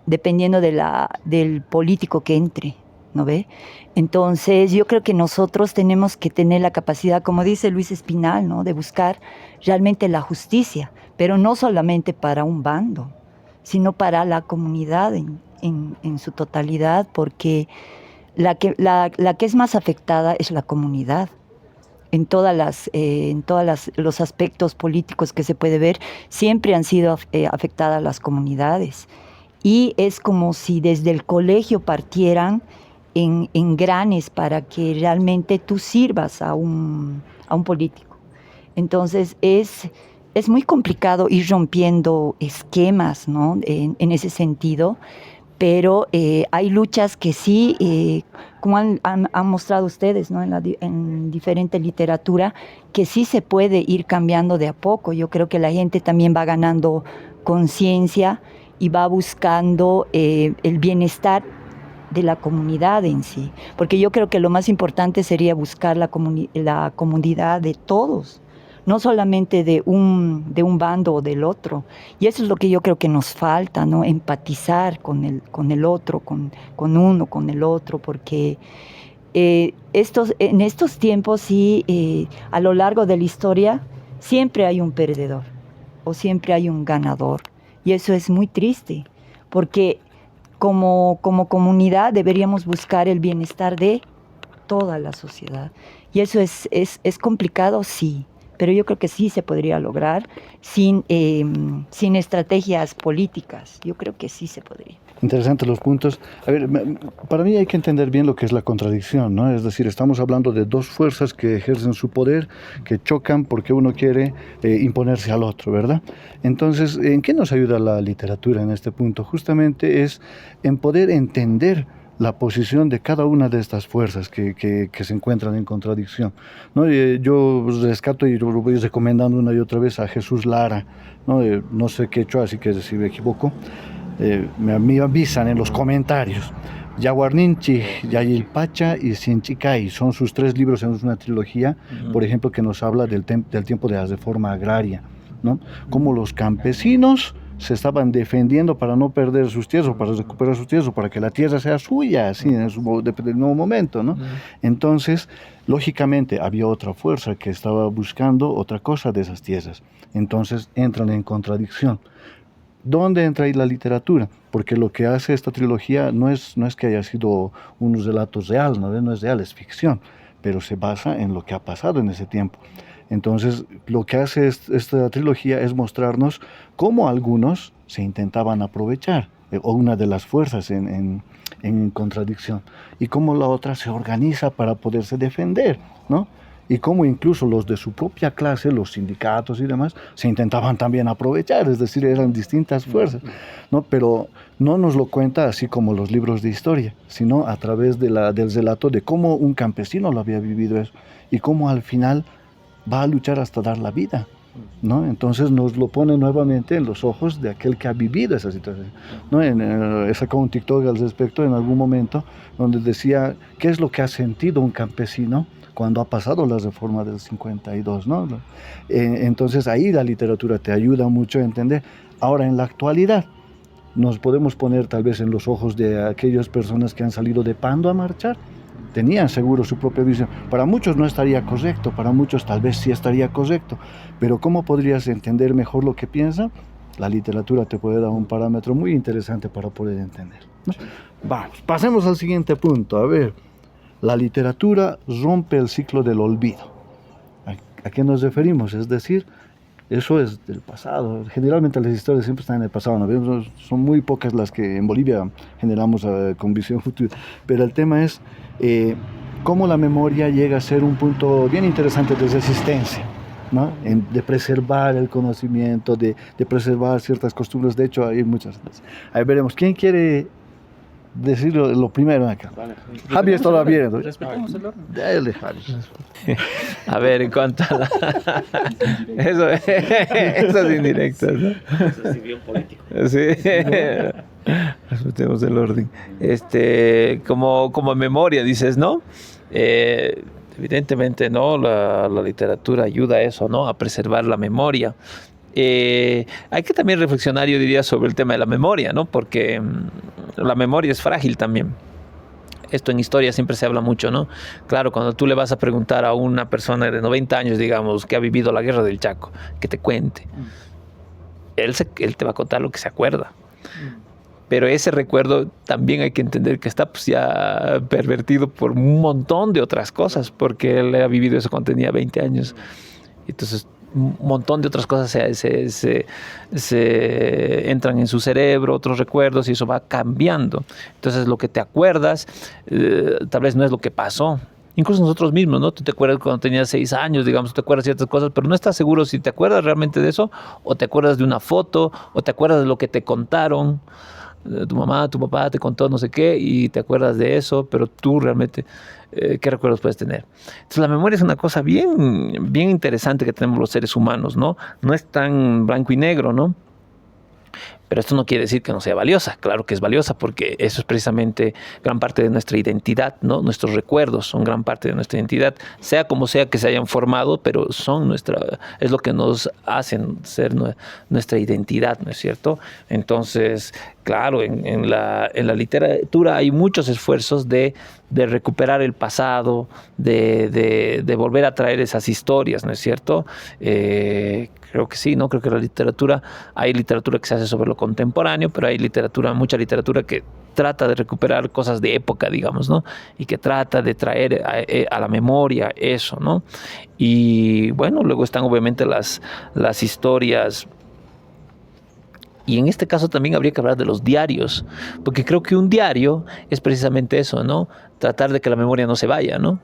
dependiendo del político que entre, ¿no ve? Entonces yo creo que nosotros tenemos que tener la capacidad, como dice Luis Espinal, ¿no?, de buscar realmente la justicia, pero no solamente para un bando, sino para la comunidad en su totalidad, porque la que es más afectada es la comunidad. En todas los aspectos políticos que se puede ver, siempre han sido afectadas las comunidades. Y es como si desde el colegio partieran en granes para que realmente tú sirvas a un político. Entonces es muy complicado ir rompiendo esquemas, ¿no?, en ese sentido, pero hay luchas que sí, como han mostrado ustedes, ¿no?, en diferente literatura, que sí se puede ir cambiando de a poco. Yo creo que la gente también va ganando conciencia y va buscando el bienestar de la comunidad en sí, porque yo creo que lo más importante sería buscar la comunidad de todos, no solamente de un bando o del otro. Y eso es lo que yo creo que nos falta, ¿no?, empatizar con el otro, con uno, con el otro, porque en estos tiempos sí, a lo largo de la historia, siempre hay un perdedor o siempre hay un ganador. Y eso es muy triste, porque como comunidad deberíamos buscar el bienestar de toda la sociedad. Y eso es complicado, sí, pero yo creo que sí se podría lograr sin estrategias políticas. Yo creo que sí se podría. Interesantes los puntos. A ver, para mí hay que entender bien lo que es la contradicción, ¿no? Es decir, estamos hablando de dos fuerzas que ejercen su poder, que chocan porque uno quiere imponerse al otro, ¿verdad? Entonces, ¿en qué nos ayuda la literatura en este punto? Justamente es en poder entender la posición de cada una de estas fuerzas que se encuentran en contradicción, ¿no? Yo rescato y lo voy recomendando una y otra vez a Jesús Lara, ¿no? No sé quechua, así que si me equivoco, me avisan en los comentarios. Yaguarninchi, Yayilpacha y Sinchicay son sus 3 libros en una trilogía, por ejemplo, que nos habla del tiempo de la reforma agraria, ¿no? Cómo los campesinos se estaban defendiendo para no perder sus tierras, para recuperar sus tierras, para que la tierra sea suya, así en su nuevo momento, ¿no? Entonces, lógicamente, había otra fuerza que estaba buscando otra cosa de esas tierras. Entonces, entran en contradicción. ¿Dónde entra ahí la literatura? Porque lo que hace esta trilogía no es que haya sido unos relatos reales, no es real, es ficción, pero se basa en lo que ha pasado en ese tiempo. Entonces, lo que hace esta trilogía es mostrarnos cómo algunos se intentaban aprovechar, o una de las fuerzas en contradicción, y cómo la otra se organiza para poderse defender, ¿no? Y cómo incluso los de su propia clase, los sindicatos y demás, se intentaban también aprovechar, es decir, eran distintas fuerzas, ¿no? Pero no nos lo cuenta así como los libros de historia, sino a través del relato de cómo un campesino lo había vivido eso, y cómo al final va a luchar hasta dar la vida, ¿no? Entonces nos lo pone nuevamente en los ojos de aquel que ha vivido esa situación, ¿no? He sacado un TikTok al respecto en algún momento, donde decía, ¿qué es lo que ha sentido un campesino cuando ha pasado la reforma del 52, ¿no? Entonces ahí la literatura te ayuda mucho a entender. Ahora, en la actualidad, nos podemos poner tal vez en los ojos de aquellas personas que han salido de Pando a marchar. Tenían seguro su propia visión. Para muchos no estaría correcto, para muchos tal vez sí estaría correcto, pero ¿cómo podrías entender mejor lo que piensan? La literatura te puede dar un parámetro muy interesante para poder entender, ¿no? Vamos, pasemos al siguiente punto. A ver, la literatura rompe el ciclo del olvido. ¿A qué nos referimos? Es decir, eso es del pasado. Generalmente las historias siempre están en el pasado, ¿no? Son muy pocas las que en Bolivia generamos con visión futura. Pero el tema es cómo la memoria llega a ser un punto bien interesante de resistencia, ¿no? De preservar el conocimiento, de preservar ciertas costumbres. De hecho, hay muchas. Ahí veremos. ¿Quién quiere decir lo primero acá? Vale. Javi está viendo. Respetemos el orden. Dale, Javi. A ver, en cuanto a eso es indirecto, ¿no? Eso es bien político. Sí. Respetemos el orden. Como memoria, dices, ¿no? Evidentemente, ¿no? La literatura ayuda a eso, ¿no? A preservar la memoria. Hay que también reflexionar, yo diría, sobre el tema de la memoria, ¿no? Porque la memoria es frágil también. Esto en historia siempre se habla mucho, ¿no? Claro, cuando tú le vas a preguntar a una persona de 90 años, digamos, que ha vivido la guerra del Chaco, que te cuente, él te va a contar lo que se acuerda. Pero ese recuerdo también hay que entender que está pues, ya pervertido por un montón de otras cosas, porque él ha vivido eso cuando tenía 20 años. Entonces, un montón de otras cosas se entran en su cerebro, otros recuerdos, y eso va cambiando. Entonces, lo que te acuerdas, tal vez no es lo que pasó. Incluso nosotros mismos, ¿no? Tú te acuerdas cuando tenías 6 años, digamos, te acuerdas de ciertas cosas, pero no estás seguro si te acuerdas realmente de eso, o te acuerdas de una foto, o te acuerdas de lo que te contaron. Tu mamá, tu papá te contó no sé qué y te acuerdas de eso, pero tú realmente, ¿qué recuerdos puedes tener? Entonces la memoria es una cosa bien, bien interesante que tenemos los seres humanos, ¿no? No es tan blanco y negro, ¿no? Pero esto no quiere decir que no sea valiosa. Claro que es valiosa porque eso es precisamente gran parte de nuestra identidad, ¿no? Nuestros recuerdos son gran parte de nuestra identidad, sea como sea que se hayan formado, pero es lo que nos hacen ser nuestra identidad, ¿no es cierto? Entonces, claro, en la literatura hay muchos esfuerzos de recuperar el pasado, de volver a traer esas historias, ¿no es cierto? Creo que sí, ¿no? Creo que hay literatura que se hace sobre lo contemporáneo, pero hay mucha literatura que trata de recuperar cosas de época, digamos, ¿no? Y que trata de traer a la memoria eso, ¿no? Y bueno, luego están obviamente las historias. Y en este caso también habría que hablar de los diarios, porque creo que un diario es precisamente eso, ¿no? Tratar de que la memoria no se vaya, ¿no?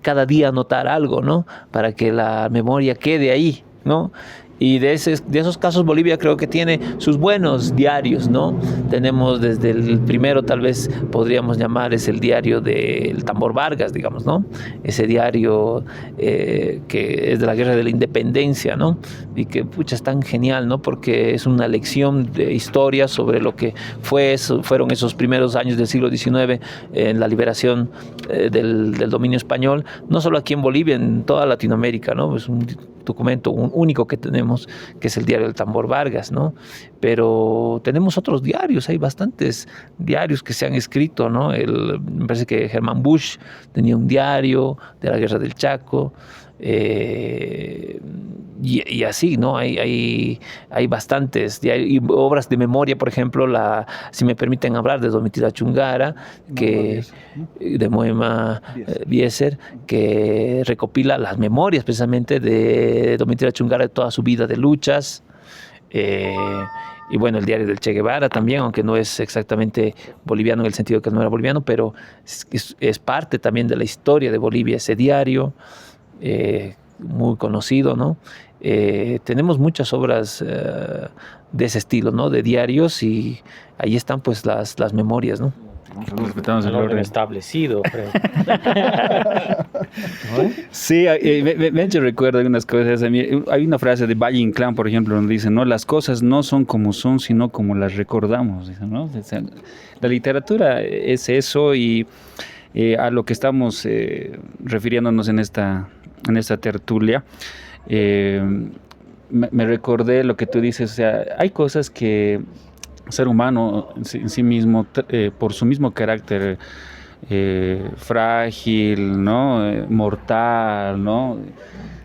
Cada día anotar algo, ¿no? Para que la memoria quede ahí, ¿no? Y de esos casos Bolivia creo que tiene sus buenos diarios, ¿no? Tenemos desde el primero, tal vez podríamos llamar, es el diario del Tambor Vargas, digamos, ¿no? Ese diario que es de la Guerra de la Independencia, ¿no? Y que, pucha, es tan genial, ¿no? Porque es una lección de historia sobre lo que fueron esos primeros años del siglo XIX en la liberación del dominio español, no solo aquí en Bolivia, en toda Latinoamérica, ¿no? Es un documento único que tenemos, que es el diario del Tambor Vargas, ¿no? Pero tenemos otros diarios, hay bastantes diarios que se han escrito, ¿no? Me parece que Germán Busch tenía un diario de la Guerra del Chaco, y así, ¿no? Hay bastantes y obras de memoria, por ejemplo, si me permiten hablar de Domitila Chungara, de Moema Bieser, que recopila las memorias precisamente de Domitila Chungara de toda su vida de luchas. Y bueno, el diario del Che Guevara también, aunque no es exactamente boliviano en el sentido que no era boliviano, pero es parte también de la historia de Bolivia, ese diario. Muy conocido, ¿no? Tenemos muchas obras de ese estilo, ¿no? De diarios, y ahí están pues las memorias, ¿no? Respetamos el orden establecido. Sí, me ha hecho recuerdo algunas cosas. Hay una frase de Valle Inclán, por ejemplo, donde dice, ¿no? Las cosas no son como son, sino como las recordamos, ¿no? La literatura es eso, y a lo que estamos refiriéndonos en esta tertulia, me recordé lo que tú dices. O sea, hay cosas que el ser humano en sí mismo, por su mismo carácter frágil, ¿no? Mortal, ¿no?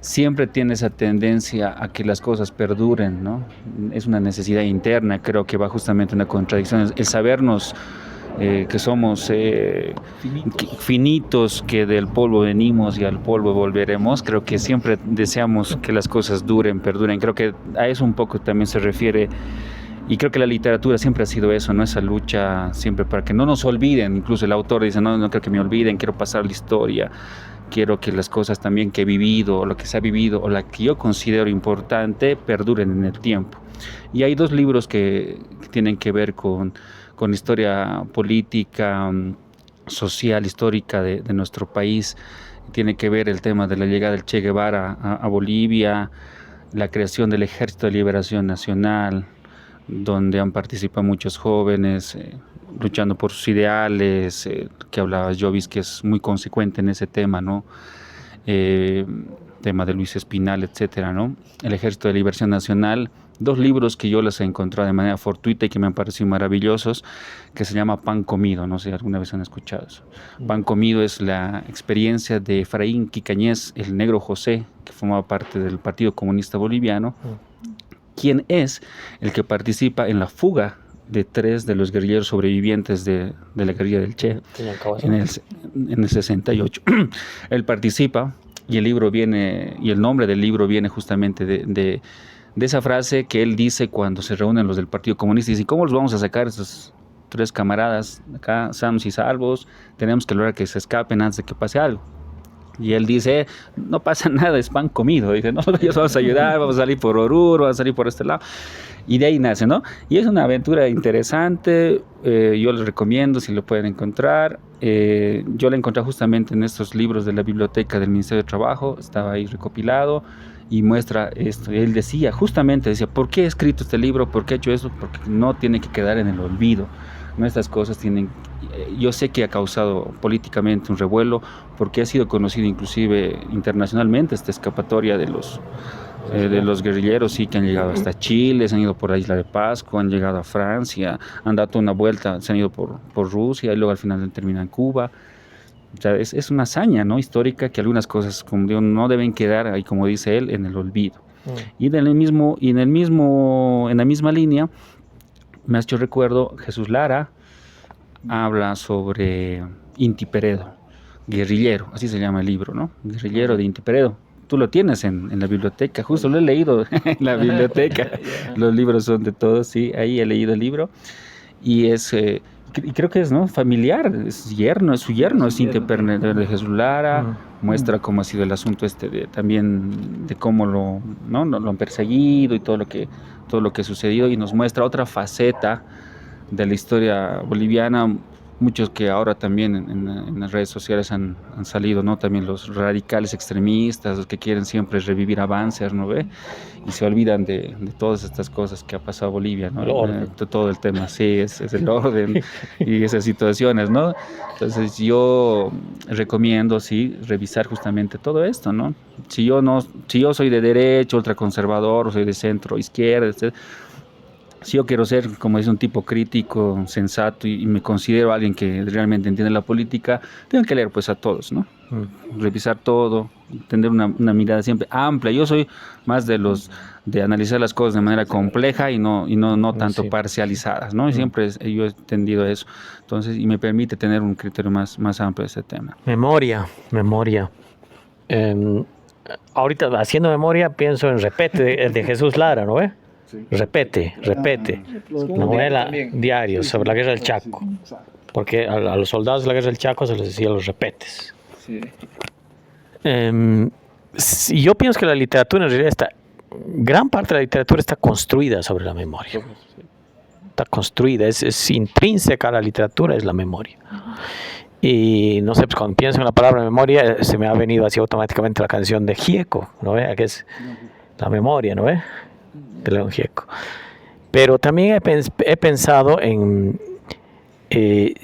Siempre tiene esa tendencia a que las cosas perduren, ¿no? Es una necesidad interna, creo que va justamente una contradicción, el sabernos que somos finitos, que del polvo venimos y al polvo volveremos. Creo que siempre deseamos que las cosas perduren. Creo que a eso un poco también se refiere, y creo que la literatura siempre ha sido eso, ¿no? Esa lucha siempre para que no nos olviden. Incluso el autor dice, no creo que me olviden, quiero pasar la historia, quiero que las cosas también que he vivido, o lo que se ha vivido, o la que yo considero importante, perduren en el tiempo. Y hay 2 libros que tienen que ver con historia política, social, histórica de nuestro país. Tiene que ver el tema de la llegada del Che Guevara a Bolivia, la creación del Ejército de Liberación Nacional, donde han participado muchos jóvenes luchando por sus ideales, que hablaba Jovis, que es muy consecuente en ese tema, ¿no? tema de Luis Espinal, etcétera, ¿no? El Ejército de Liberación Nacional, 2 libros que yo les he encontrado de manera fortuita y que me han parecido maravillosos, que se llama Pan Comido, no sé si alguna vez han escuchado eso. Pan Comido es la experiencia de Efraín Quicañez, el negro José, que formaba parte del Partido Comunista Boliviano, quien es el que participa en la fuga de 3 de los guerrilleros sobrevivientes de la guerrilla del Che en el 68. Él participa y el libro viene, y el nombre del libro viene justamente de esa frase que él dice cuando se reúnen los del Partido Comunista y dice: ¿cómo los vamos a sacar esos 3 camaradas acá sanos y salvos? Tenemos que lograr que se escapen antes de que pase algo. Y él dice: no pasa nada, es pan comido. Dice: nosotros vamos a ayudar, vamos a salir por Oruro, vamos a salir por este lado. Y de ahí nace, ¿no? Y es una aventura interesante, yo les recomiendo si lo pueden encontrar. Yo la encontré justamente en estos libros de la biblioteca del Ministerio de Trabajo, estaba ahí recopilado y muestra esto. Él decía, ¿por qué he escrito este libro? ¿Por qué he hecho eso? Porque no tiene que quedar en el olvido. ¿No? Estas cosas tienen... Yo sé que ha causado políticamente un revuelo, porque ha sido conocido inclusive internacionalmente esta escapatoria de los guerrilleros, sí, que han llegado hasta Chile, se han ido por la isla de Pascua, han llegado a Francia, han dado una vuelta, se han ido por Rusia y luego al final terminan en Cuba. O sea, es una hazaña, ¿no?, histórica, que algunas cosas, como digo, no deben quedar ahí, como dice él, en el olvido. Y en la misma línea me ha hecho recuerdo, Jesús Lara habla sobre Inti Peredo, guerrillero, así se llama el libro, ¿no? Guerrillero de Inti Peredo. Tú lo tienes en la biblioteca, justo lo he leído en la biblioteca. Los libros son de todos, sí, ahí he leído el libro. Y y creo que es, ¿no?, familiar, es su yerno, es Inti Peredo de Jesús Lara. Muestra cómo ha sido el asunto también de cómo lo han perseguido y todo lo que ha sucedido, y nos muestra otra faceta de la historia boliviana. Muchos que ahora también en las redes sociales han salido, ¿no?, también los radicales extremistas, los que quieren siempre revivir avances, ¿no ve? Y se olvidan de todas estas cosas que ha pasado Bolivia, ¿no? Todo el tema, sí, es el orden y esas situaciones, ¿no? Entonces yo recomiendo, sí, revisar justamente todo esto, ¿no? Si yo soy de derecha, ultraconservador, o soy de centro, izquierda, etc., si yo quiero ser, como dice, un tipo crítico, sensato, y me considero alguien que realmente entiende la política, tengo que leer pues a todos, ¿no? Revisar todo, tener una mirada siempre amplia. Yo soy más de analizar las cosas de manera compleja y no tanto parcializadas, ¿no? Y siempre yo he entendido eso. Entonces, y me permite tener un criterio más amplio de ese tema. Memoria. Ahorita, haciendo memoria, pienso en Repete, de Jesús Lara, ¿no ve? Sí. Repete. Novela diario sobre la guerra del Chaco. Porque a los soldados de la guerra del Chaco se les decía los repetes. Sí. Yo pienso que la literatura en realidad gran parte de la literatura está construida sobre la memoria. Está construida, es intrínseca a la literatura, es la memoria. Y no sé, pues cuando pienso en la palabra memoria, se me ha venido así automáticamente la canción de Gieco, ¿no ve? Que es la memoria, ¿no ve? De León Gieco. Pero también he pensado en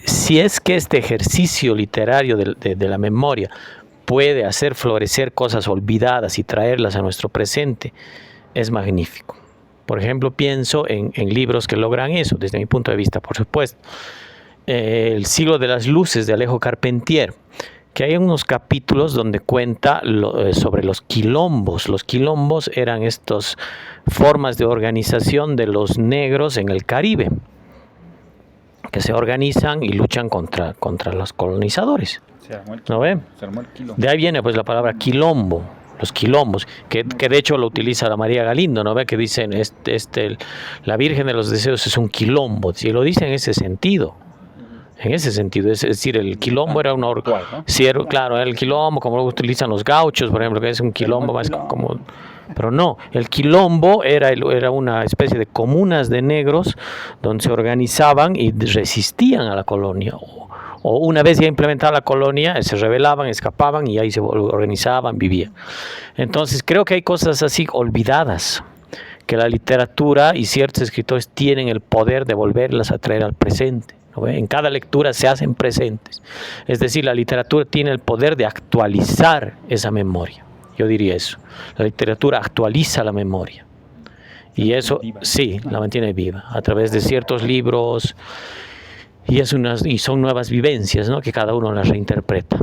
si es que este ejercicio literario de la memoria puede hacer florecer cosas olvidadas y traerlas a nuestro presente, es magnífico. Por ejemplo, pienso en libros que logran eso, desde mi punto de vista, por supuesto. El siglo de las luces de Alejo Carpentier, que hay unos capítulos donde cuenta sobre los quilombos. Los quilombos eran estas formas de organización de los negros en el Caribe, que se organizan y luchan contra los colonizadores. ¿No ve? De ahí viene pues la palabra quilombo, los quilombos, que de hecho lo utiliza la María Galindo, ¿no ve? Que dicen la Virgen de los Deseos es un quilombo, y lo dice en ese sentido. En ese sentido, es decir, el quilombo era una... Sí, claro, el quilombo, como lo utilizan los gauchos, por ejemplo, que es un quilombo más como... Pero no, el quilombo era una especie de comunas de negros donde se organizaban y resistían a la colonia. O una vez ya implementada la colonia, se rebelaban, escapaban y ahí se organizaban, vivían. Entonces, creo que hay cosas así olvidadas, que la literatura y ciertos escritores tienen el poder de volverlas a traer al presente. En cada lectura se hacen presentes. Es decir, la literatura tiene el poder de actualizar esa memoria. Yo diría eso. La literatura actualiza la memoria. Y eso, sí, la mantiene viva a través de ciertos libros y son nuevas vivencias, ¿no? Que cada uno las reinterpreta.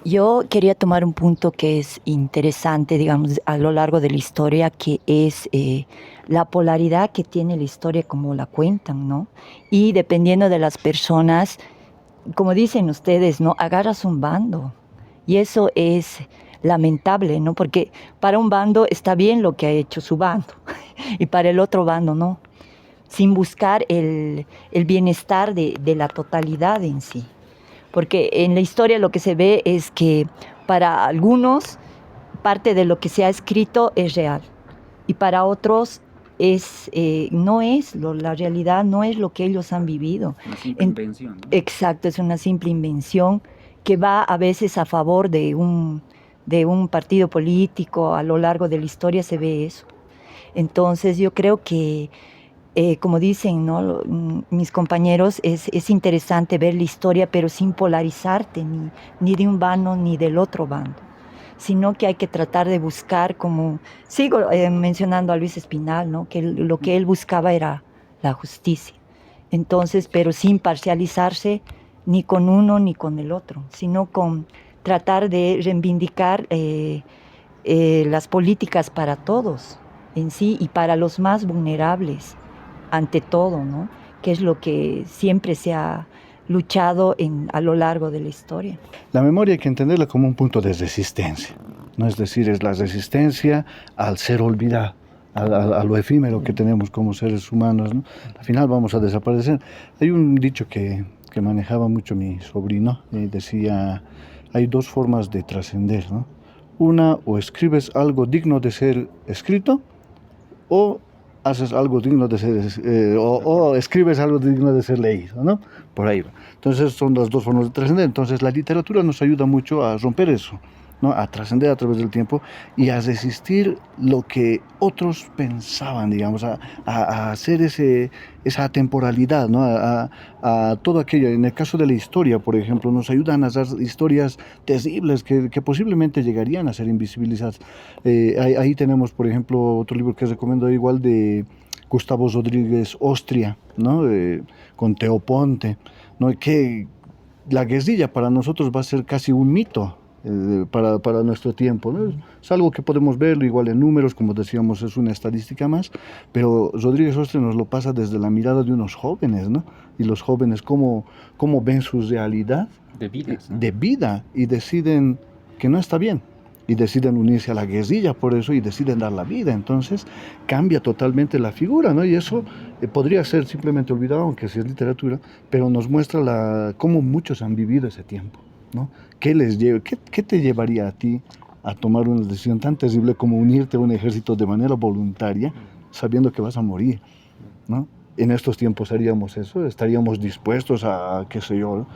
Yo quería tomar un punto que es interesante, digamos, a lo largo de la historia, que es la polaridad que tiene la historia como la cuentan, ¿no? Y dependiendo de las personas, como dicen ustedes, ¿no? Agarras un bando. Y eso es lamentable, ¿no? Porque para un bando está bien lo que ha hecho su bando y para el otro bando no, sin buscar el bienestar de la totalidad en sí. Porque en la historia lo que se ve es que para algunos parte de lo que se ha escrito es real y para otros no es, la realidad no es lo que ellos han vivido. Una simple invención, ¿no? Exacto, es una simple invención que va a veces a favor de un partido político. A lo largo de la historia se ve eso. Entonces yo creo que, como dicen, ¿no? Mis compañeros, es interesante ver la historia, pero sin polarizarte ni de un bando ni del otro bando, sino que hay que tratar de buscar, como sigo mencionando a Luis Espinal, ¿no? Que lo que él buscaba era la justicia. Entonces, pero sin parcializarse ni con uno ni con el otro, sino con tratar de reivindicar las políticas para todos en sí y para los más vulnerables, ante todo, ¿no? Que es lo que siempre se ha luchado a lo largo de la historia. La memoria hay que entenderla como un punto de resistencia, ¿no? Es decir, es la resistencia al ser olvidado, a lo efímero que tenemos como seres humanos, ¿no? Al final vamos a desaparecer. Hay un dicho que manejaba mucho mi sobrino, decía, hay dos formas de trascender, ¿no? Una, o escribes algo digno de ser escrito, o haces algo digno de ser, o escribes algo digno de ser leído, ¿no? Por ahí va. Entonces son las dos formas de trascender. Entonces la literatura nos ayuda mucho a romper eso, ¿no? A trascender a través del tiempo y a resistir lo que otros pensaban, digamos, a hacer esa atemporalidad, ¿no? A todo aquello. En el caso de la historia, por ejemplo, nos ayudan a dar historias terribles que posiblemente llegarían a ser invisibilizadas. Ahí tenemos, por ejemplo, otro libro que recomiendo igual de Gustavo Rodríguez Ostria, ¿no? Con Teoponte, ¿no? Que la guerrilla para nosotros va a ser casi un mito. Para nuestro tiempo, ¿no? Es algo que podemos verlo igual en números, como decíamos, es una estadística más, pero Rodríguez Ostre nos lo pasa desde la mirada de unos jóvenes, ¿no? Y los jóvenes cómo ven su realidad De vidas, ¿no? de vida y deciden que no está bien y deciden unirse a la guerrilla por eso y deciden dar la vida. Entonces cambia totalmente la figura, ¿no? Y eso podría ser simplemente olvidado, aunque sea literatura, pero nos muestra cómo muchos han vivido ese tiempo, ¿no? ¿Qué te llevaría a ti a tomar una decisión tan terrible como unirte a un ejército de manera voluntaria, sabiendo que vas a morir, ¿no? En estos tiempos haríamos eso, estaríamos dispuestos a, qué sé yo,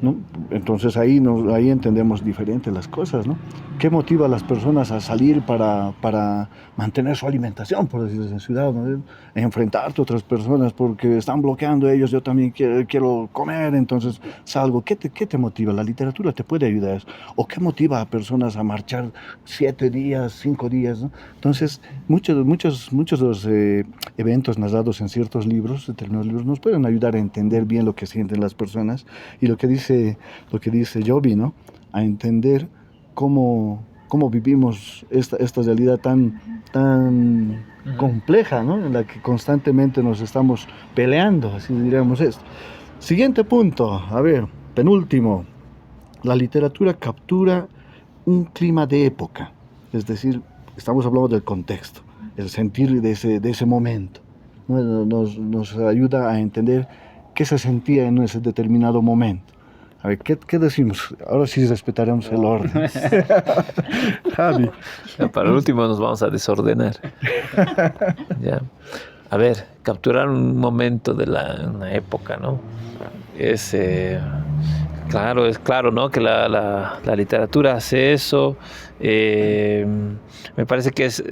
¿no? Entonces ahí entendemos diferente las cosas, ¿no? ¿Qué motiva a las personas a salir para mantener su alimentación, por decirlo en ciudad, ¿no? Enfrentarte a otras personas porque están bloqueando ellos, yo también quiero comer, entonces salgo. ¿Qué te motiva? La literatura te puede ayudar a eso. ¿O qué motiva a personas a marchar 7 días, 5 días, ¿no? Entonces, muchos de los eventos narrados en ciertos determinados libros nos pueden ayudar a entender bien lo que sienten las personas y lo que dice Joby, ¿no? A entender cómo vivimos esta realidad tan compleja, ¿no? En la que constantemente nos estamos peleando, así diríamos esto. Siguiente punto, a ver, penúltimo. La literatura captura un clima de época, es decir, estamos hablando del contexto, el sentir de ese momento. Nos ayuda a entender qué se sentía en ese determinado momento. A ver, ¿qué decimos? Ahora sí respetaremos el orden. Javi. Ya, para el último nos vamos a desordenar. Ya. A ver, capturar un momento de una época, ¿no? Es claro, ¿no? Que la literatura hace eso. Me parece que es...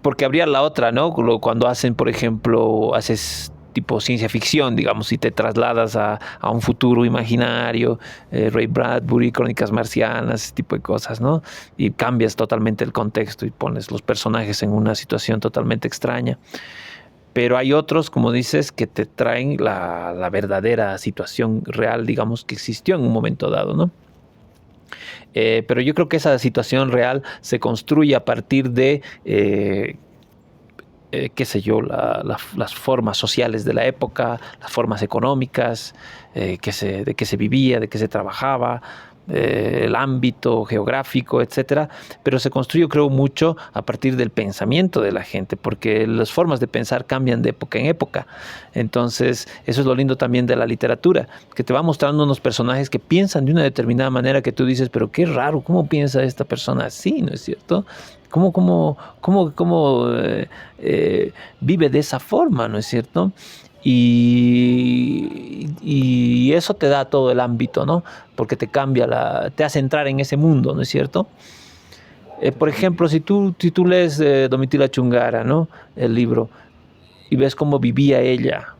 porque habría la otra, ¿no? Cuando hacen, por ejemplo, haces tipo ciencia ficción, digamos, si te trasladas a un futuro imaginario, Ray Bradbury, Crónicas Marcianas, ese tipo de cosas, ¿no? Y cambias totalmente el contexto y pones los personajes en una situación totalmente extraña. Pero hay otros, como dices, que te traen la verdadera situación real, digamos, que existió en un momento dado, ¿no? Pero yo creo que esa situación real se construye a partir de, qué sé yo, las formas sociales de la época, las formas económicas, de qué se vivía, de qué se trabajaba, el ámbito geográfico, etcétera, pero se construye, creo, mucho a partir del pensamiento de la gente, porque las formas de pensar cambian de época en época. Entonces, eso es lo lindo también de la literatura, que te va mostrando unos personajes que piensan de una determinada manera que tú dices, pero qué raro, ¿cómo piensa esta persona así? ¿No es cierto? ¿Cómo vive de esa forma? ¿No es cierto? Y eso te da todo el ámbito, ¿no? Porque te cambia, te hace entrar en ese mundo, ¿no es cierto? Por ejemplo, si tú lees Domitila Chungara, ¿no? El libro, y ves cómo vivía ella,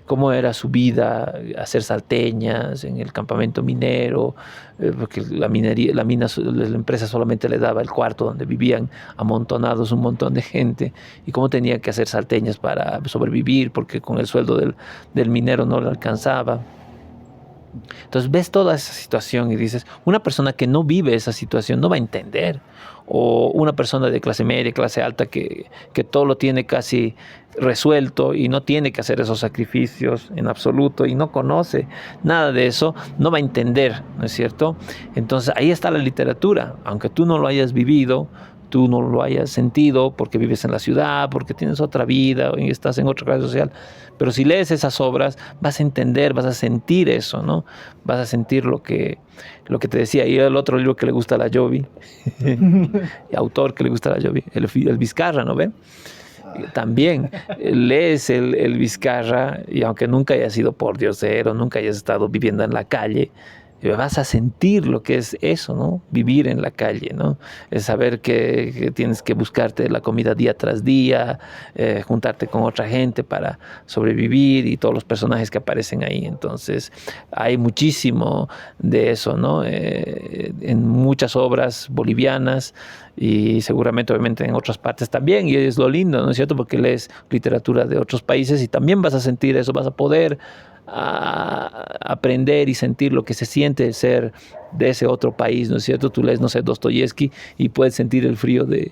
cómo era su vida, hacer salteñas en el campamento minero, porque la empresa solamente le daba el cuarto donde vivían amontonados un montón de gente, y cómo tenía que hacer salteñas para sobrevivir, porque con el sueldo del minero no le alcanzaba. Entonces ves toda esa situación y dices, una persona que no vive esa situación no va a entender, o una persona de clase media, clase alta, que todo lo tiene casi resuelto y no tiene que hacer esos sacrificios en absoluto y no conoce nada de eso, no va a entender, ¿no es cierto? Entonces ahí está la literatura, aunque tú no lo hayas vivido, tú no lo hayas sentido porque vives en la ciudad, porque tienes otra vida, o estás en otra clase social, pero si lees esas obras vas a entender, vas a sentir eso, ¿no? Vas a sentir lo que te decía. Y el otro libro que le gusta a la Jovi, autor que le gusta a la Jovi, el Vizcarra, ¿no ven? También lees el Vizcarra, y aunque nunca hayas sido pordiosero, nunca hayas estado viviendo en la calle, vas a sentir lo que es eso, ¿no? Vivir en la calle, ¿no? Es saber que tienes que buscarte la comida día tras día, juntarte con otra gente para sobrevivir, y todos los personajes que aparecen ahí. Entonces, hay muchísimo de eso, ¿no? En muchas obras bolivianas, y seguramente, obviamente, en otras partes también, y es lo lindo, ¿no es cierto? Porque lees literatura de otros países y también vas a sentir eso, vas a poder aprender y sentir lo que se siente ser de ese otro país, ¿no es cierto? Tú lees, no sé, Dostoyevsky y puedes sentir el frío de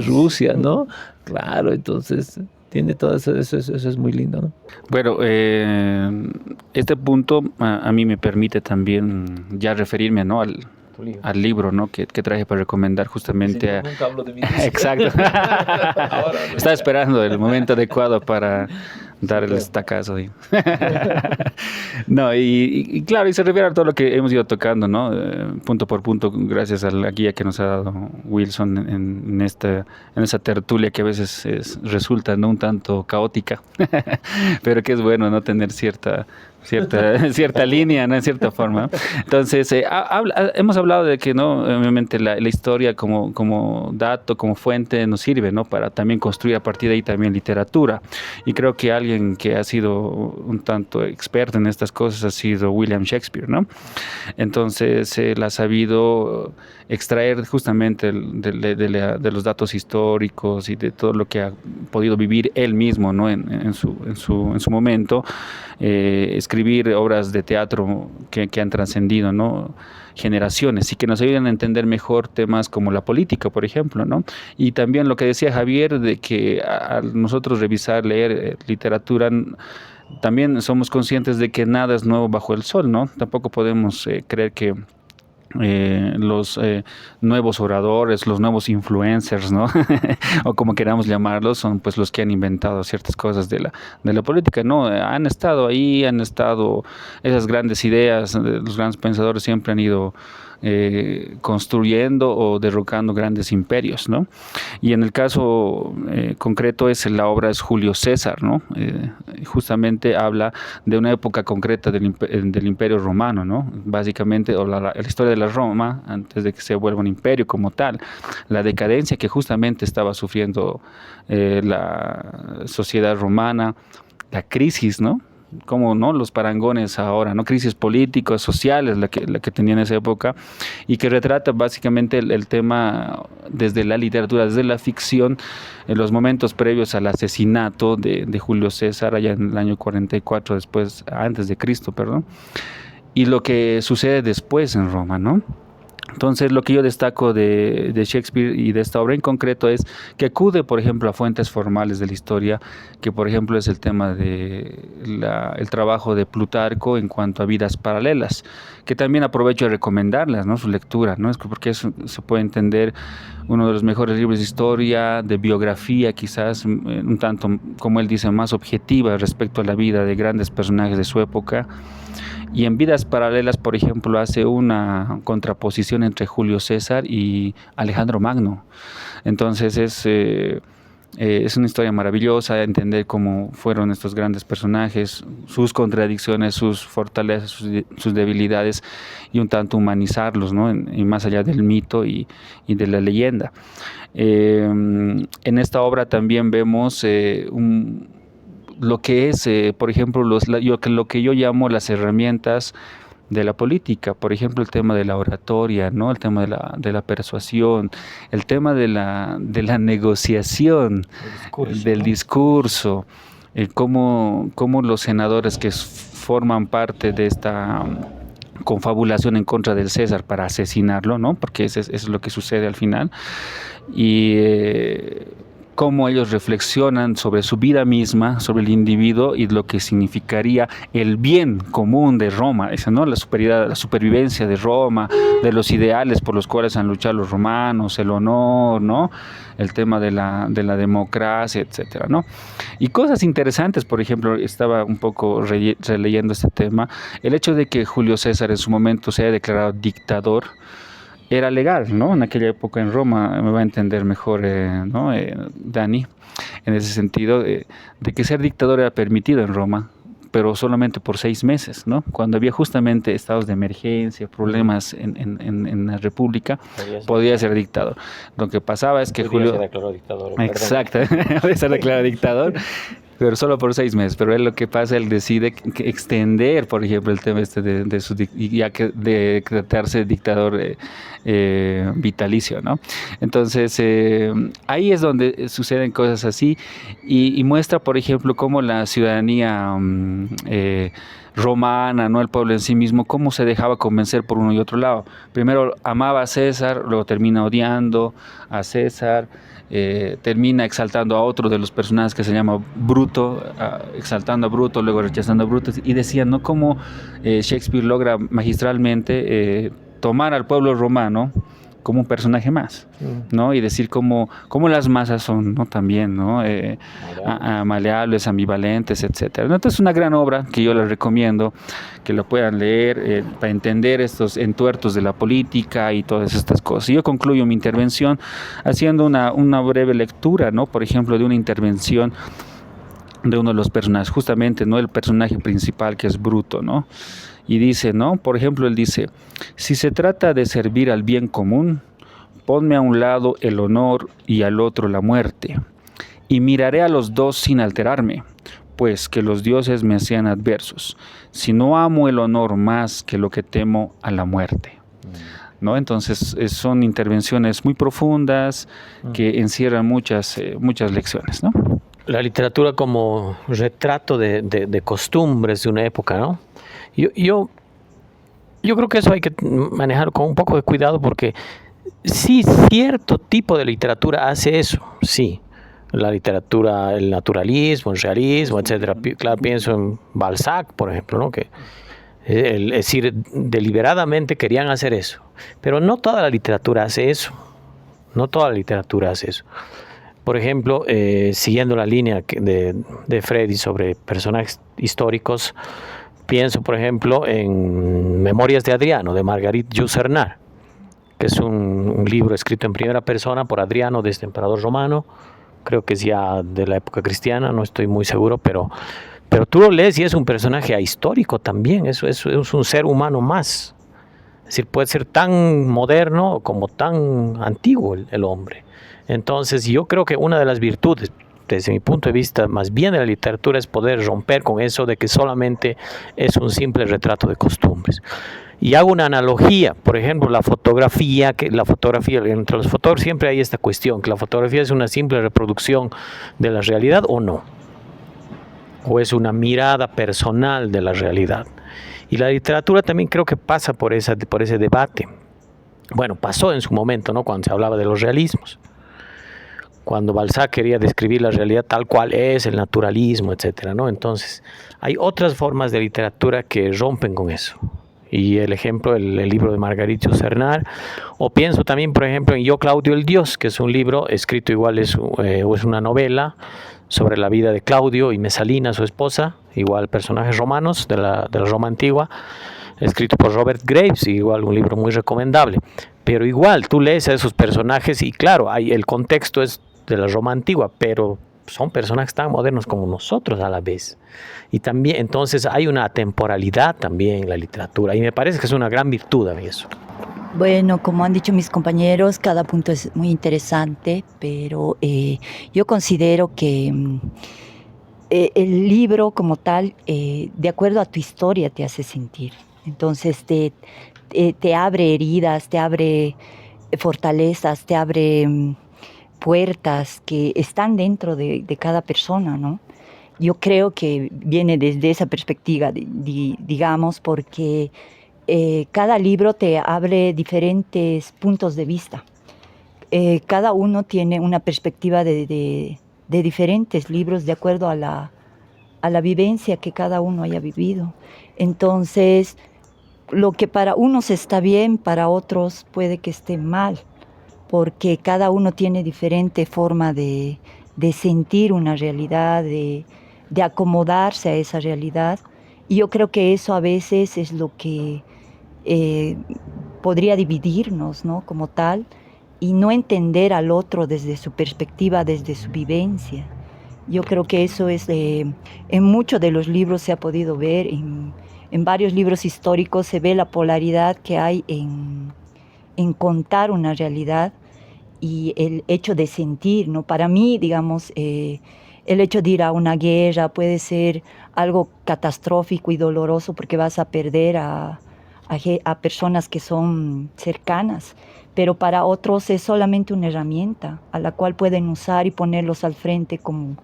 Rusia, ¿no? Claro, entonces tiene todo eso es muy lindo, ¿no? Bueno, este punto a mí me permite también ya referirme, ¿no? al libro, ¿no? que traje para recomendar justamente. Sí, nunca hablo de mi libro. Exacto. Estaba esperando el momento adecuado para dar el estacazo ahí. No, y claro, y se refiere a todo lo que hemos ido tocando, ¿no? Punto por punto, gracias a la guía que nos ha dado Wilson en esa tertulia que a veces resulta, ¿no? Un tanto caótica, pero que es bueno, ¿no? Tener cierta línea, ¿no? En cierta forma. Entonces, hemos hablado de que, ¿no? Obviamente la historia como dato, como fuente nos sirve, ¿no? Para también construir a partir de ahí también literatura. Y creo que alguien que ha sido un tanto experto en estas cosas ha sido William Shakespeare, ¿no? Entonces, él ha sabido extraer justamente de los datos históricos y de todo lo que ha podido vivir él mismo, ¿no? En su momento, escribir obras de teatro que han trascendido, ¿no? Generaciones, y que nos ayudan a entender mejor temas como la política, por ejemplo, ¿no? Y también lo que decía Javier, de que al nosotros revisar, leer literatura, también somos conscientes de que nada es nuevo bajo el sol, ¿no? Tampoco podemos creer que los nuevos oradores, los nuevos influencers, ¿no? O como queramos llamarlos, son pues los que han inventado ciertas cosas de la política, ¿no? Han estado ahí, esas grandes ideas, los grandes pensadores siempre han ido construyendo o derrocando grandes imperios, ¿no? Y en el caso concreto la obra es Julio César, ¿no? Justamente habla de una época concreta del Imperio Romano, ¿no? Básicamente, o la historia de la Roma, antes de que se vuelva un imperio como tal, la decadencia que justamente estaba sufriendo la sociedad romana, la crisis, ¿no? Como no los parangones ahora, no, crisis políticas, sociales, la que tenía en esa época, y que retrata básicamente el tema desde la literatura, desde la ficción, en los momentos previos al asesinato de Julio César allá en el año 44 antes de Cristo, perdón, y lo que sucede después en Roma, ¿no? Entonces, lo que yo destaco de Shakespeare y de esta obra en concreto es que acude, por ejemplo, a fuentes formales de la historia, que por ejemplo es el tema de el trabajo de Plutarco en cuanto a vidas paralelas, que también aprovecho de recomendarlas, ¿no? Su lectura, ¿no? Es porque eso se puede entender uno de los mejores libros de historia, de biografía, quizás un tanto, como él dice, más objetiva respecto a la vida de grandes personajes de su época. Y en Vidas Paralelas, por ejemplo, hace una contraposición entre Julio César y Alejandro Magno. Entonces es una historia maravillosa, entender cómo fueron estos grandes personajes, sus contradicciones, sus fortalezas, sus debilidades, y un tanto humanizarlos, ¿no? Y más allá del mito y de la leyenda. En esta obra también vemos lo que es, por ejemplo, lo que yo llamo las herramientas de la política, por ejemplo, el tema de la oratoria, ¿no? El tema de la persuasión, el tema de la negociación, del discurso, cómo los senadores que forman parte de esta confabulación en contra del César para asesinarlo, ¿no? Porque eso es lo que sucede al final, y cómo ellos reflexionan sobre su vida misma, sobre el individuo y lo que significaría el bien común de Roma, ¿no? La supervivencia de Roma, de los ideales por los cuales han luchado los romanos, el honor, ¿no? El tema de la democracia, etcétera, ¿no? Y cosas interesantes, por ejemplo, estaba un poco releyendo este tema, el hecho de que Julio César en su momento se haya declarado dictador, era legal, ¿no? En aquella época en Roma, me va a entender mejor, ¿no? Dani, en ese sentido, de que ser dictador era permitido en Roma, pero solamente por 6 meses, ¿no? Cuando había justamente estados de emergencia, problemas en la República, podía ser dictador. Lo que pasaba es que Julio... se declaró dictador. Exacto, podía ser declarado dictador, pero solo por 6 meses. Pero él lo que pasa, él decide extender, por ejemplo, el tema de tratarse dictador vitalicio, ¿no? Entonces, ahí es donde suceden cosas así, y muestra, por ejemplo, cómo la ciudadanía romana, ¿no? El pueblo en sí mismo, cómo se dejaba convencer por uno y otro lado. Primero amaba a César, luego termina odiando a César, termina exaltando a otro de los personajes que se llama Bruto, exaltando a Bruto, luego rechazando a Bruto, y decían, ¿no? Cómo Shakespeare logra magistralmente tomar al pueblo romano como un personaje más, ¿no? Y decir cómo las masas son, ¿no? También, ¿no? Maleables, ambivalentes, etcétera. Entonces es una gran obra que yo les recomiendo que la puedan leer para entender estos entuertos de la política y todas estas cosas. Y yo concluyo mi intervención haciendo una breve lectura, ¿no? Por ejemplo, de una intervención de uno de los personajes, justamente, ¿no? El personaje principal, que es Bruto, ¿no? Y dice, ¿no? Por ejemplo, él dice: si se trata de servir al bien común, ponme a un lado el honor y al otro la muerte, y miraré a los dos sin alterarme, pues que los dioses me sean adversos, si no amo el honor más que lo que temo a la muerte, ¿no? Entonces son intervenciones muy profundas que encierran muchas lecciones, ¿no? La literatura como retrato de costumbres de una época, ¿no? Yo creo que eso hay que manejar con un poco de cuidado, porque sí, cierto tipo de literatura hace eso, sí. La literatura, el naturalismo, el realismo, etcétera. Claro, pienso en Balzac, por ejemplo, ¿no? Que es decir, deliberadamente querían hacer eso. Pero no toda la literatura hace eso. No toda la literatura hace eso. Por ejemplo, siguiendo la línea de Freddy sobre personajes históricos, pienso, por ejemplo, en Memorias de Adriano, de Marguerite Yourcenar, que es un libro escrito en primera persona por Adriano, de este emperador romano. Creo que es ya de la época cristiana, no estoy muy seguro, pero tú lo lees y es un personaje ahistórico también, es un ser humano más. Es decir, puede ser tan moderno como tan antiguo el hombre. Entonces, yo creo que una de las virtudes, desde mi punto de vista, más bien de la literatura, es poder romper con eso de que solamente es un simple retrato de costumbres. Y hago una analogía, por ejemplo, la fotografía, entre los fotógrafos siempre hay esta cuestión, que la fotografía es una simple reproducción de la realidad o no, o es una mirada personal de la realidad. Y la literatura también creo que pasa por ese debate. Bueno, pasó en su momento, ¿no?, cuando se hablaba de los realismos, cuando Balzac quería describir la realidad tal cual es, el naturalismo, etcétera, ¿no? Entonces, hay otras formas de literatura que rompen con eso. Y el ejemplo, el libro de Margarita Cernar, o pienso también, por ejemplo, en Yo, Claudio el Dios, que es un libro escrito igual, es una novela sobre la vida de Claudio y Mesalina, su esposa, igual personajes romanos de la Roma antigua, escrito por Robert Graves, igual un libro muy recomendable. Pero igual, tú lees a esos personajes y claro, el contexto es de la Roma antigua, pero son personajes tan modernos como nosotros a la vez. Y también, entonces, hay una temporalidad también en la literatura, y me parece que es una gran virtud a mí eso. Bueno, como han dicho mis compañeros, cada punto es muy interesante, pero yo considero que el libro como tal, de acuerdo a tu historia, te hace sentir. Entonces te abre heridas, te abre fortalezas, te abre puertas que están dentro de cada persona, ¿no? Yo creo que viene desde esa perspectiva, digamos, porque cada libro te abre diferentes puntos de vista. Cada uno tiene una perspectiva de diferentes libros de acuerdo a la vivencia que cada uno haya vivido. Entonces, lo que para unos está bien, para otros puede que esté mal, porque cada uno tiene diferente forma de sentir una realidad, de acomodarse a esa realidad. Y yo creo que eso a veces es lo que podría dividirnos, ¿no?, como tal, y no entender al otro desde su perspectiva, desde su vivencia. Yo creo que eso es, en muchos de los libros se ha podido ver, en varios libros históricos se ve la polaridad que hay en contar una realidad y el hecho de sentir, ¿no? Para mí, digamos, el hecho de ir a una guerra puede ser algo catastrófico y doloroso porque vas a perder a personas que son cercanas, pero para otros es solamente una herramienta a la cual pueden usar y ponerlos al frente como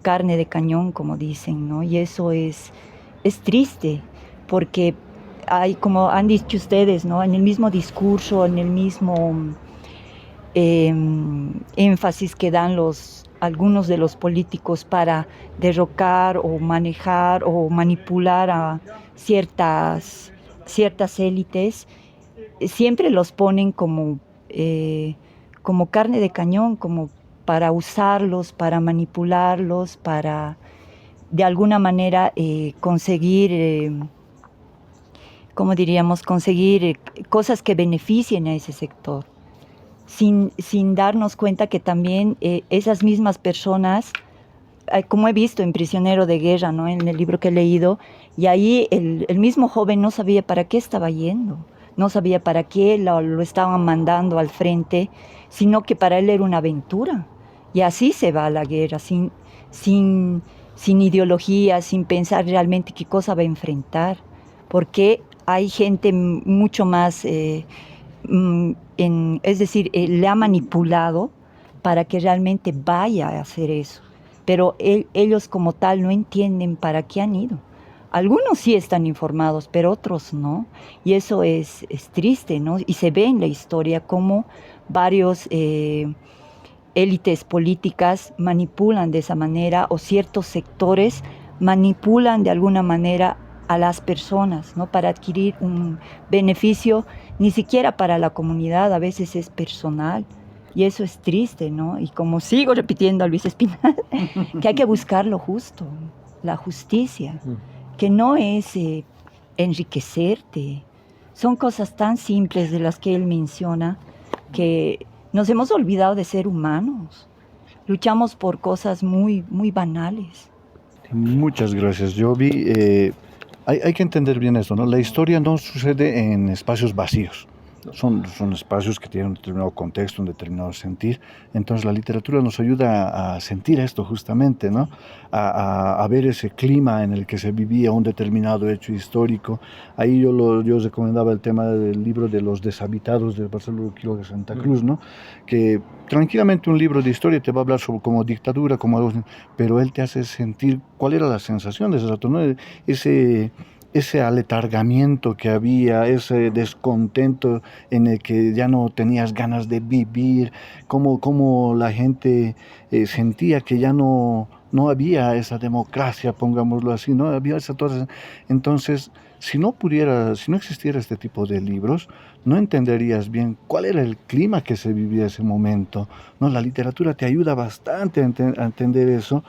carne de cañón, como dicen, ¿no? Y eso es triste, porque hay, como han dicho ustedes, ¿no?, en el mismo discurso, en el mismo énfasis que dan algunos de los políticos para derrocar o manejar o manipular a ciertas élites, siempre los ponen como carne de cañón, como para usarlos, para manipularlos, para de alguna manera conseguir, ¿cómo diríamos?, conseguir cosas que beneficien a ese sector, sin darnos cuenta que también esas mismas personas, como he visto en Prisionero de Guerra, ¿no?, en el libro que he leído, y ahí el mismo joven no sabía para qué estaba yendo, no sabía para qué lo estaban mandando al frente, sino que para él era una aventura. Y así se va a la guerra, sin ideología, sin pensar realmente qué cosa va a enfrentar, porque hay gente mucho más, es decir, le ha manipulado para que realmente vaya a hacer eso. Pero ellos como tal no entienden para qué han ido. Algunos sí están informados, pero otros no. Y eso es triste, ¿no? Y se ve en la historia cómo varios élites políticas manipulan de esa manera, o ciertos sectores manipulan de alguna manera a las personas, ¿no?, para adquirir un beneficio, ni siquiera para la comunidad, a veces es personal. Y eso es triste, ¿no? Y como sigo repitiendo a Luis Espinal, que hay que buscar lo justo, la justicia, que no es enriquecerte, son cosas tan simples de las que él menciona que nos hemos olvidado de ser humanos. Luchamos por cosas muy, muy banales. Muchas gracias, Jovi. Hay que entender bien esto, ¿no? La historia no sucede en espacios vacíos. Son espacios que tienen un determinado contexto, un determinado sentir. Entonces la literatura nos ayuda a sentir esto justamente, ¿no? A ver ese clima en el que se vivía un determinado hecho histórico. Ahí yo recomendaba el tema del libro de Los deshabitados de Marcelo Quiroga Santa Cruz, ¿no? Que tranquilamente un libro de historia te va a hablar sobre como dictadura, como algo, pero él te hace sentir cuál era la sensación de ese rato, ¿no? Ese aletargamiento que había, ese descontento en el que ya no tenías ganas de vivir, cómo la gente sentía que ya no había esa democracia, pongámoslo así, no había esa entonces, si no existiera este tipo de libros, no entenderías bien cuál era el clima que se vivía en ese momento, ¿no? La literatura te ayuda bastante a entender eso,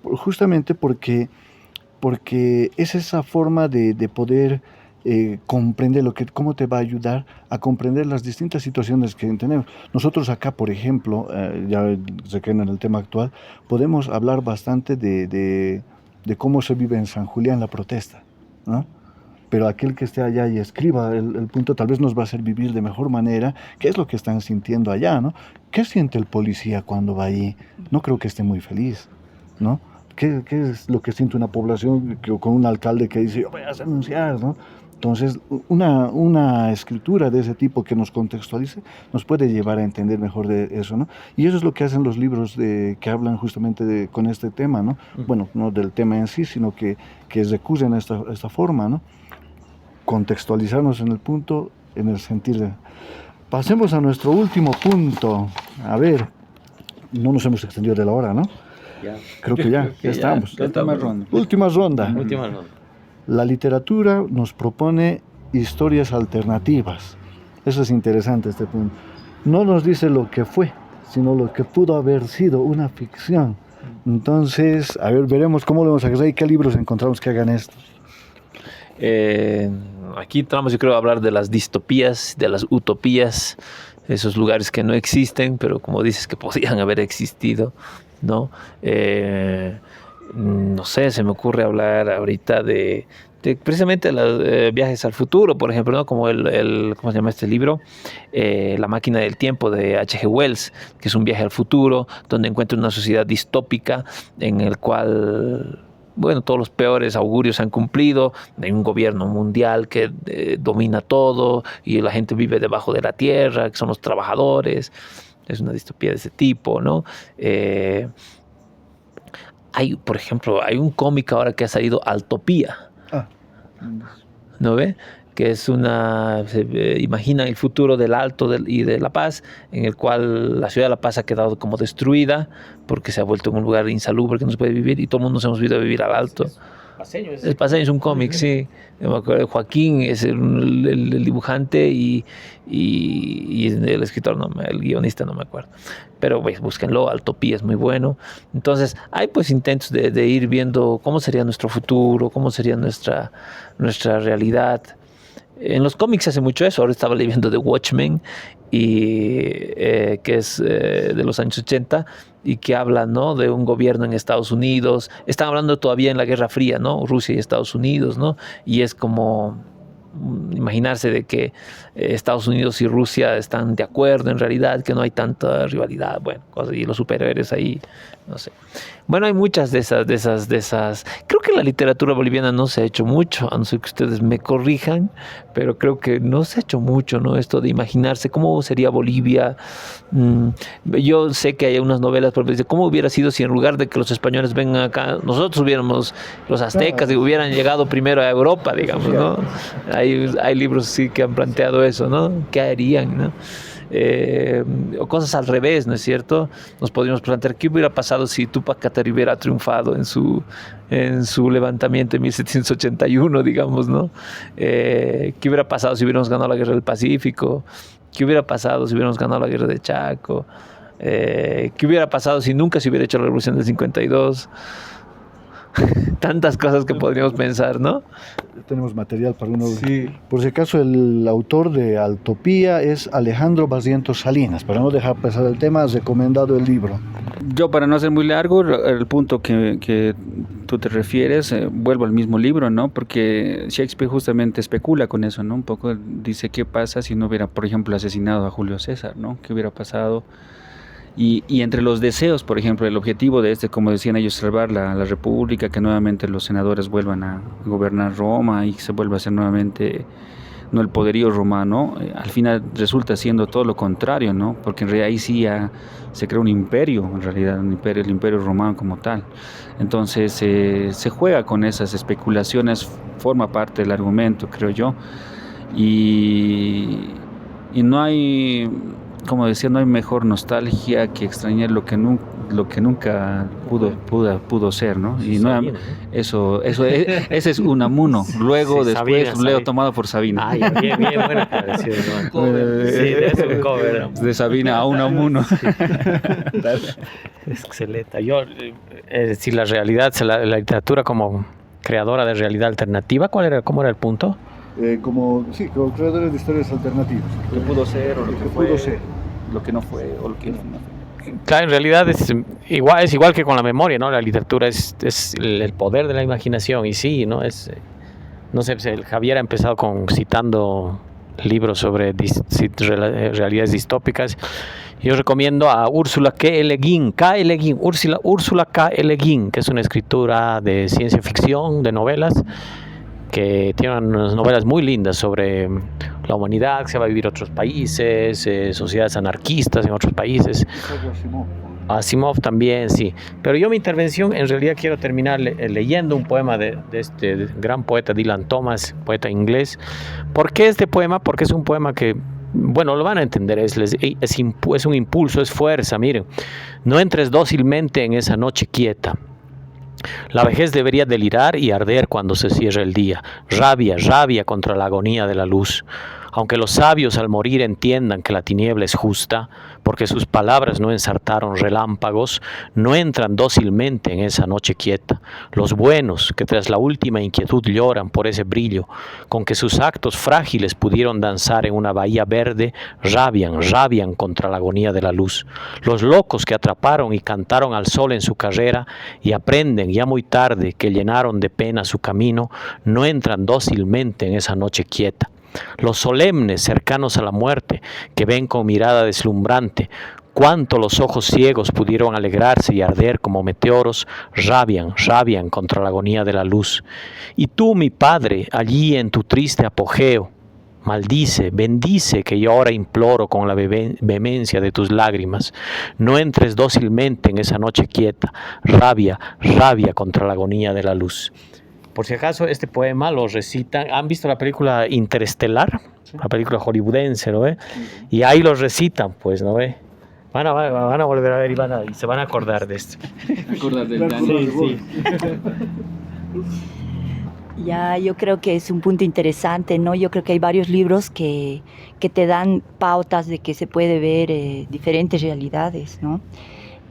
justamente porque es esa forma de poder comprender cómo te va a ayudar a comprender las distintas situaciones que tenemos. Nosotros acá, por ejemplo, ya sé que en el tema actual, podemos hablar bastante de cómo se vive en San Julián la protesta, ¿no? Pero aquel que esté allá y escriba el punto tal vez nos va a hacer vivir de mejor manera qué es lo que están sintiendo allá, ¿no? ¿Qué siente el policía cuando va ahí? No creo que esté muy feliz, ¿no? ¿Qué es lo que siente una población con un alcalde que dice, yo voy a denunciar, ¿no? Entonces, una escritura de ese tipo que nos contextualice nos puede llevar a entender mejor de eso, ¿no? Y eso es lo que hacen los libros que hablan justamente con este tema, ¿no? Bueno, no del tema en sí, sino que recurren a esta forma, ¿no? Contextualizarnos en el punto, en el sentir. Pasemos a nuestro último punto. A ver, no nos hemos extendido de la hora, ¿no? Ya. Creo que ya estamos. Última ronda. La literatura nos propone historias alternativas. Eso es interesante, este punto. No nos dice lo que fue, sino lo que pudo haber sido una ficción. Entonces, a ver, veremos cómo lo vamos a hacer y qué libros encontramos que hagan esto. Aquí entramos, yo creo, a hablar de las distopías, de las utopías, esos lugares que no existen, pero como dices, que podían haber existido, ¿no? No sé, se me ocurre hablar ahorita de precisamente los viajes al futuro, por ejemplo, ¿no? Como ¿cómo se llama este libro? La máquina del tiempo de H.G. Wells, que es un viaje al futuro, donde encuentra una sociedad distópica en el cual, bueno, todos los peores augurios se han cumplido. Hay un gobierno mundial que domina todo y la gente vive debajo de la tierra, que son los trabajadores. Es una distopía de ese tipo, ¿no? Por ejemplo, hay un cómic ahora que ha salido, Altopía. ¿No ve? Que es imagina el futuro del Alto y de La Paz, en el cual la ciudad de La Paz ha quedado como destruida porque se ha vuelto un lugar insalubre que no se puede vivir y todo el mundo nos hemos ido a vivir al Alto. El Paseño es un cómic, sí. Me acuerdo, Joaquín es el dibujante y el escritor, el guionista, no me acuerdo. Pero pues, búsquenlo, Altopía es muy bueno. Entonces, hay pues intentos de ir viendo cómo sería nuestro futuro, cómo sería nuestra realidad. En los cómics se hace mucho eso. Ahora estaba leyendo The Watchmen, que es de los años 80 y que habla, ¿no?, de un gobierno en Estados Unidos. Están hablando todavía en la Guerra Fría, ¿no? Rusia y Estados Unidos, ¿no? Y es como imaginarse de que Estados Unidos y Rusia están de acuerdo en realidad, que no hay tanta rivalidad, bueno, cosas, y los superhéroes ahí, no sé. Bueno, hay muchas de esas. Creo que la literatura boliviana no se ha hecho mucho, a no ser que ustedes me corrijan, pero creo que no se ha hecho mucho, ¿no? Esto de imaginarse cómo sería Bolivia. Yo sé que hay unas novelas, por ejemplo, cómo hubiera sido si en lugar de que los españoles vengan acá, nosotros hubiéramos, los aztecas, y hubieran llegado primero a Europa, digamos, ¿no? Hay libros sí que han planteado eso, ¿no? ¿Qué harían, no? O cosas al revés, ¿no es cierto? Nos podríamos plantear qué hubiera pasado si Túpac Katari hubiera triunfado en su levantamiento en 1781, digamos, ¿no? ¿Qué hubiera pasado si hubiéramos ganado la guerra del Pacífico? ¿Qué hubiera pasado si hubiéramos ganado la guerra de Chaco? ¿Qué hubiera pasado si nunca se hubiera hecho la revolución del 52? tantas cosas que podríamos pensar, ¿no? Tenemos material para uno. Sí. Por si acaso, el autor de Altopía es Alejandro Barrientos Salinas. Para no dejar pasar el tema, has recomendado el libro. Yo, para no hacer muy largo, el punto que tú te refieres, vuelvo al mismo libro, ¿no? Porque Shakespeare justamente especula con eso, ¿no? Un poco dice qué pasa si no hubiera, por ejemplo, asesinado a Julio César, ¿no? ¿Qué hubiera pasado? Y entre los deseos, por ejemplo, el objetivo de como decían ellos, salvar la República, que nuevamente los senadores vuelvan a gobernar Roma y se vuelva a hacer nuevamente, no el poderío romano, al final resulta siendo todo lo contrario, ¿no? Porque en realidad ahí sí ya se crea un imperio, en realidad, el imperio romano como tal. Entonces se juega con esas especulaciones, forma parte del argumento, creo yo, y no hay, como decía, no hay mejor nostalgia que extrañar lo que nunca pudo ser, ¿no? Y no, ese es Unamuno. Luego, sí, después, Sabina. Leo tomado por Sabina. Ay, bien buena aclaración, ¿no? Sí, de eso un cover. De Sabina a Unamuno. Excelente. Yo, es decir, la realidad, la literatura como creadora de realidad alternativa, ¿cómo era el punto? Como creadores de historias alternativas. Lo que pudo ser o lo que pudo fue, ser. lo que no fue o lo que no fue. Claro, en realidad es igual que con la memoria, ¿no? La literatura es el poder de la imaginación y sí, ¿no? No sé, Javier ha empezado citando libros sobre realidades distópicas. Yo recomiendo a Úrsula K. Le Guin, Úrsula K. Le Guin, que es una escritora de ciencia ficción, de novelas, que tiene unas novelas muy lindas sobre la humanidad, que se va a vivir a otros países, sociedades anarquistas en otros países. Asimov también, sí. Pero yo mi intervención en realidad quiero terminar leyendo un poema de este gran poeta Dylan Thomas, poeta inglés. ¿Por qué este poema? Porque es un poema que, bueno, lo van a entender, es un impulso, es fuerza. Miren, no entres dócilmente en esa noche quieta. La vejez debería delirar y arder cuando se cierre el día. Rabia contra la agonía de la luz. Aunque los sabios al morir entiendan que la tiniebla es justa, porque sus palabras no ensartaron relámpagos, no entran dócilmente en esa noche quieta. Los buenos, que tras la última inquietud lloran por ese brillo, con que sus actos frágiles pudieron danzar en una bahía verde, rabian contra la agonía de la luz. Los locos que atraparon y cantaron al sol en su carrera y aprenden ya muy tarde que llenaron de pena su camino, no entran dócilmente en esa noche quieta. Los solemnes cercanos a la muerte, que ven con mirada deslumbrante cuánto los ojos ciegos pudieron alegrarse y arder como meteoros, rabian contra la agonía de la luz. Y tú, mi Padre, allí en tu triste apogeo, maldice, bendice que yo ahora imploro con la vehemencia de tus lágrimas. No entres dócilmente en esa noche quieta, rabia contra la agonía de la luz. Por si acaso, este poema lo recitan. ¿Han visto la película Interestelar? Sí. La película hollywoodense, ¿no ve? Y ahí lo recitan, pues, ¿no ve? Van a volver a ver y se van a acordar de esto. Acordar del sí. Ya, yo creo que es un punto interesante, ¿no? Yo creo que hay varios libros que te dan pautas de que se puede ver diferentes realidades, ¿no?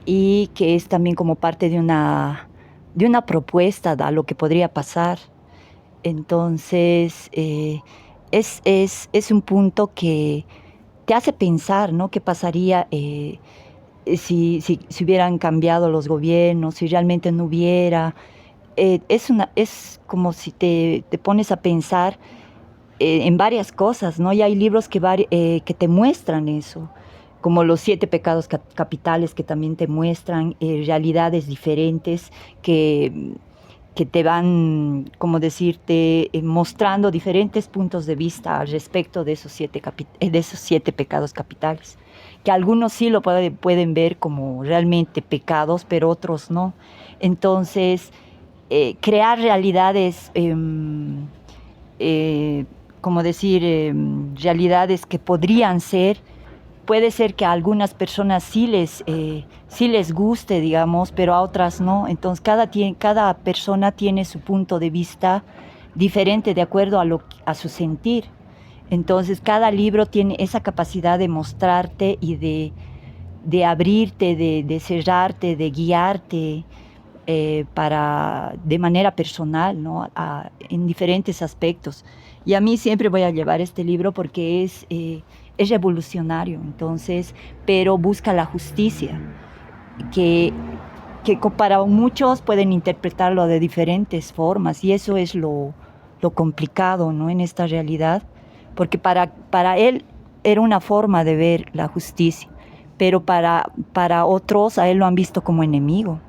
Y que es también como parte de una propuesta a lo que podría pasar. Entonces, es un punto que te hace pensar, ¿no? ¿Qué pasaría si hubieran cambiado los gobiernos, si realmente no hubiera? Es como si te pones a pensar en varias cosas, ¿no? Y hay libros que te muestran eso, como los 7 pecados capitales, que también te muestran realidades diferentes que te van, como decirte, mostrando diferentes puntos de vista al respecto de esos 7 pecados capitales, que algunos sí lo pueden ver como realmente pecados, pero otros no. Entonces, crear realidades, realidades que podrían ser. Puede ser que a algunas personas sí les guste, digamos, pero a otras no. Entonces, cada persona tiene su punto de vista diferente de acuerdo a su sentir. Entonces, cada libro tiene esa capacidad de mostrarte y de abrirte, de cerrarte, de guiarte. de manera personal, ¿no? En diferentes aspectos. Y a mí siempre voy a llevar este libro porque es revolucionario, entonces, pero busca la justicia, que para muchos pueden interpretarlo de diferentes formas, y eso es lo complicado, ¿no? En esta realidad, porque para él era una forma de ver la justicia, pero para otros a él lo han visto como enemigo.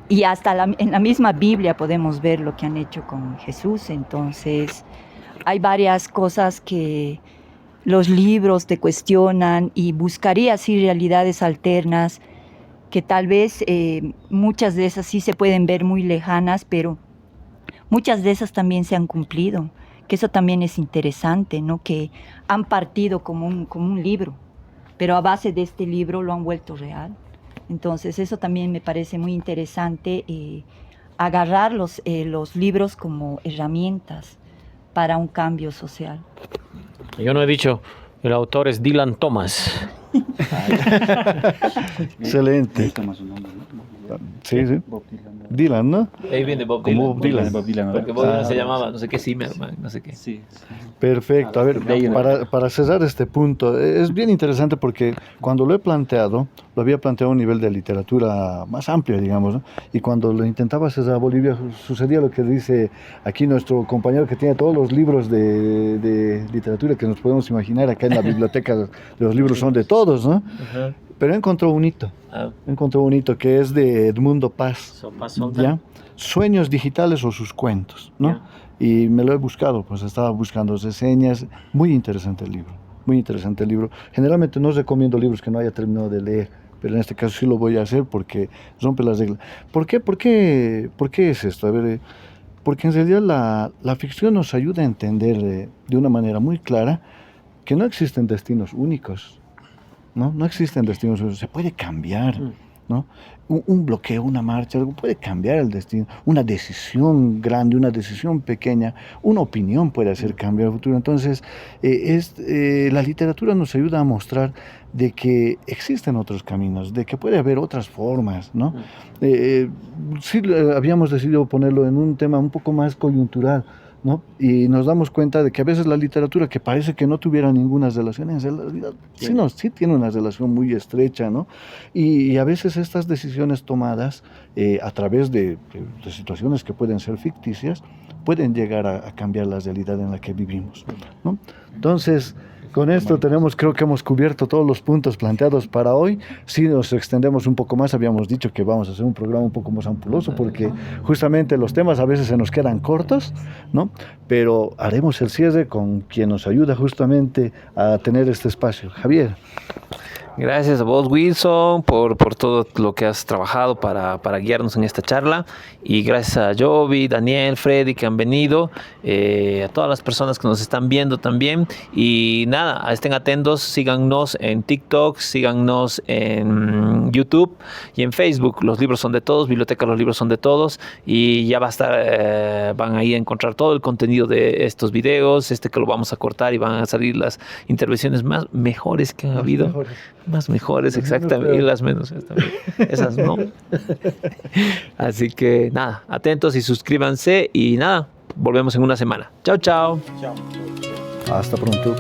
Y hasta en la misma Biblia podemos ver lo que han hecho con Jesús. Entonces, hay varias cosas que los libros te cuestionan, y buscaría así realidades alternas que tal vez muchas de esas sí se pueden ver muy lejanas, pero muchas de esas también se han cumplido, que eso también es interesante, ¿no? Que han partido como un libro, pero a base de este libro lo han vuelto real. Entonces eso también me parece muy interesante, agarrar los libros como herramientas para un cambio social. Yo no he dicho, el autor es Dylan Thomas. Excelente. Sí, sí. Dylan, ¿no? Ahí viene Bob Como Dylan. Bob Dylan. Porque Bob Dylan se llamaba, no sé qué, Zimmerman, no sé qué. Sí. Perfecto. A ver, para cerrar este punto, es bien interesante porque cuando lo he planteado, lo había planteado a un nivel de literatura más amplio, digamos, ¿no? Y cuando lo intentaba cerrar a Bolivia, sucedía lo que dice aquí nuestro compañero, que tiene todos los libros de literatura que nos podemos imaginar acá en la biblioteca. De los libros son de todos, ¿no? Ajá. Pero encontró un hito. Encontró un hito que es de Edmundo Paz. ¿Ya? Sueños digitales o sus cuentos, ¿no? Yeah. Y me lo he buscado, pues estaba buscando reseñas. Muy interesante el libro, muy interesante el libro. Generalmente no recomiendo libros que no haya terminado de leer, pero en este caso sí lo voy a hacer porque rompe las reglas. ¿Por qué es esto? A ver, porque en realidad la ficción nos ayuda a entender de una manera muy clara que no existen destinos únicos, ¿no? No existen destinos únicos, se puede cambiar, ¿no? Un bloqueo, una marcha, algo puede cambiar el destino. Una decisión grande, una decisión pequeña, una opinión puede hacer cambiar el futuro. Entonces, la literatura nos ayuda a mostrar de que existen otros caminos, de que puede haber otras formas, ¿no? Sí, habíamos decidido ponerlo en un tema un poco más coyuntural, ¿no? Y nos damos cuenta de que a veces la literatura, que parece que no tuviera ninguna relación, en realidad sí tiene una relación muy estrecha, ¿no? Y a veces estas decisiones tomadas a través de situaciones que pueden ser ficticias, pueden llegar a cambiar la realidad en la que vivimos, ¿no? Entonces, con esto creo que hemos cubierto todos los puntos planteados para hoy. Si nos extendemos un poco más, habíamos dicho que vamos a hacer un programa un poco más ampuloso, porque justamente los temas a veces se nos quedan cortos, ¿no? Pero haremos el cierre con quien nos ayuda justamente a tener este espacio. Javier. Gracias a vos, Wilson, por todo lo que has trabajado para guiarnos en esta charla. Y gracias a Jovi, Daniel, Freddy, que han venido. A todas las personas que nos están viendo también. Y nada, estén atentos, síganos en TikTok, síganos en YouTube y en Facebook. Los libros son de todos, Biblioteca Los Libros son de todos. Y ya va a estar, van ahí a encontrar todo el contenido de estos videos, que lo vamos a cortar, y van a salir las intervenciones mejores que han habido. Más mejores, exactamente, y las menos también. Esas no. Así que nada, atentos y suscríbanse, y nada, volvemos en una semana. Chao, chao. Hasta pronto.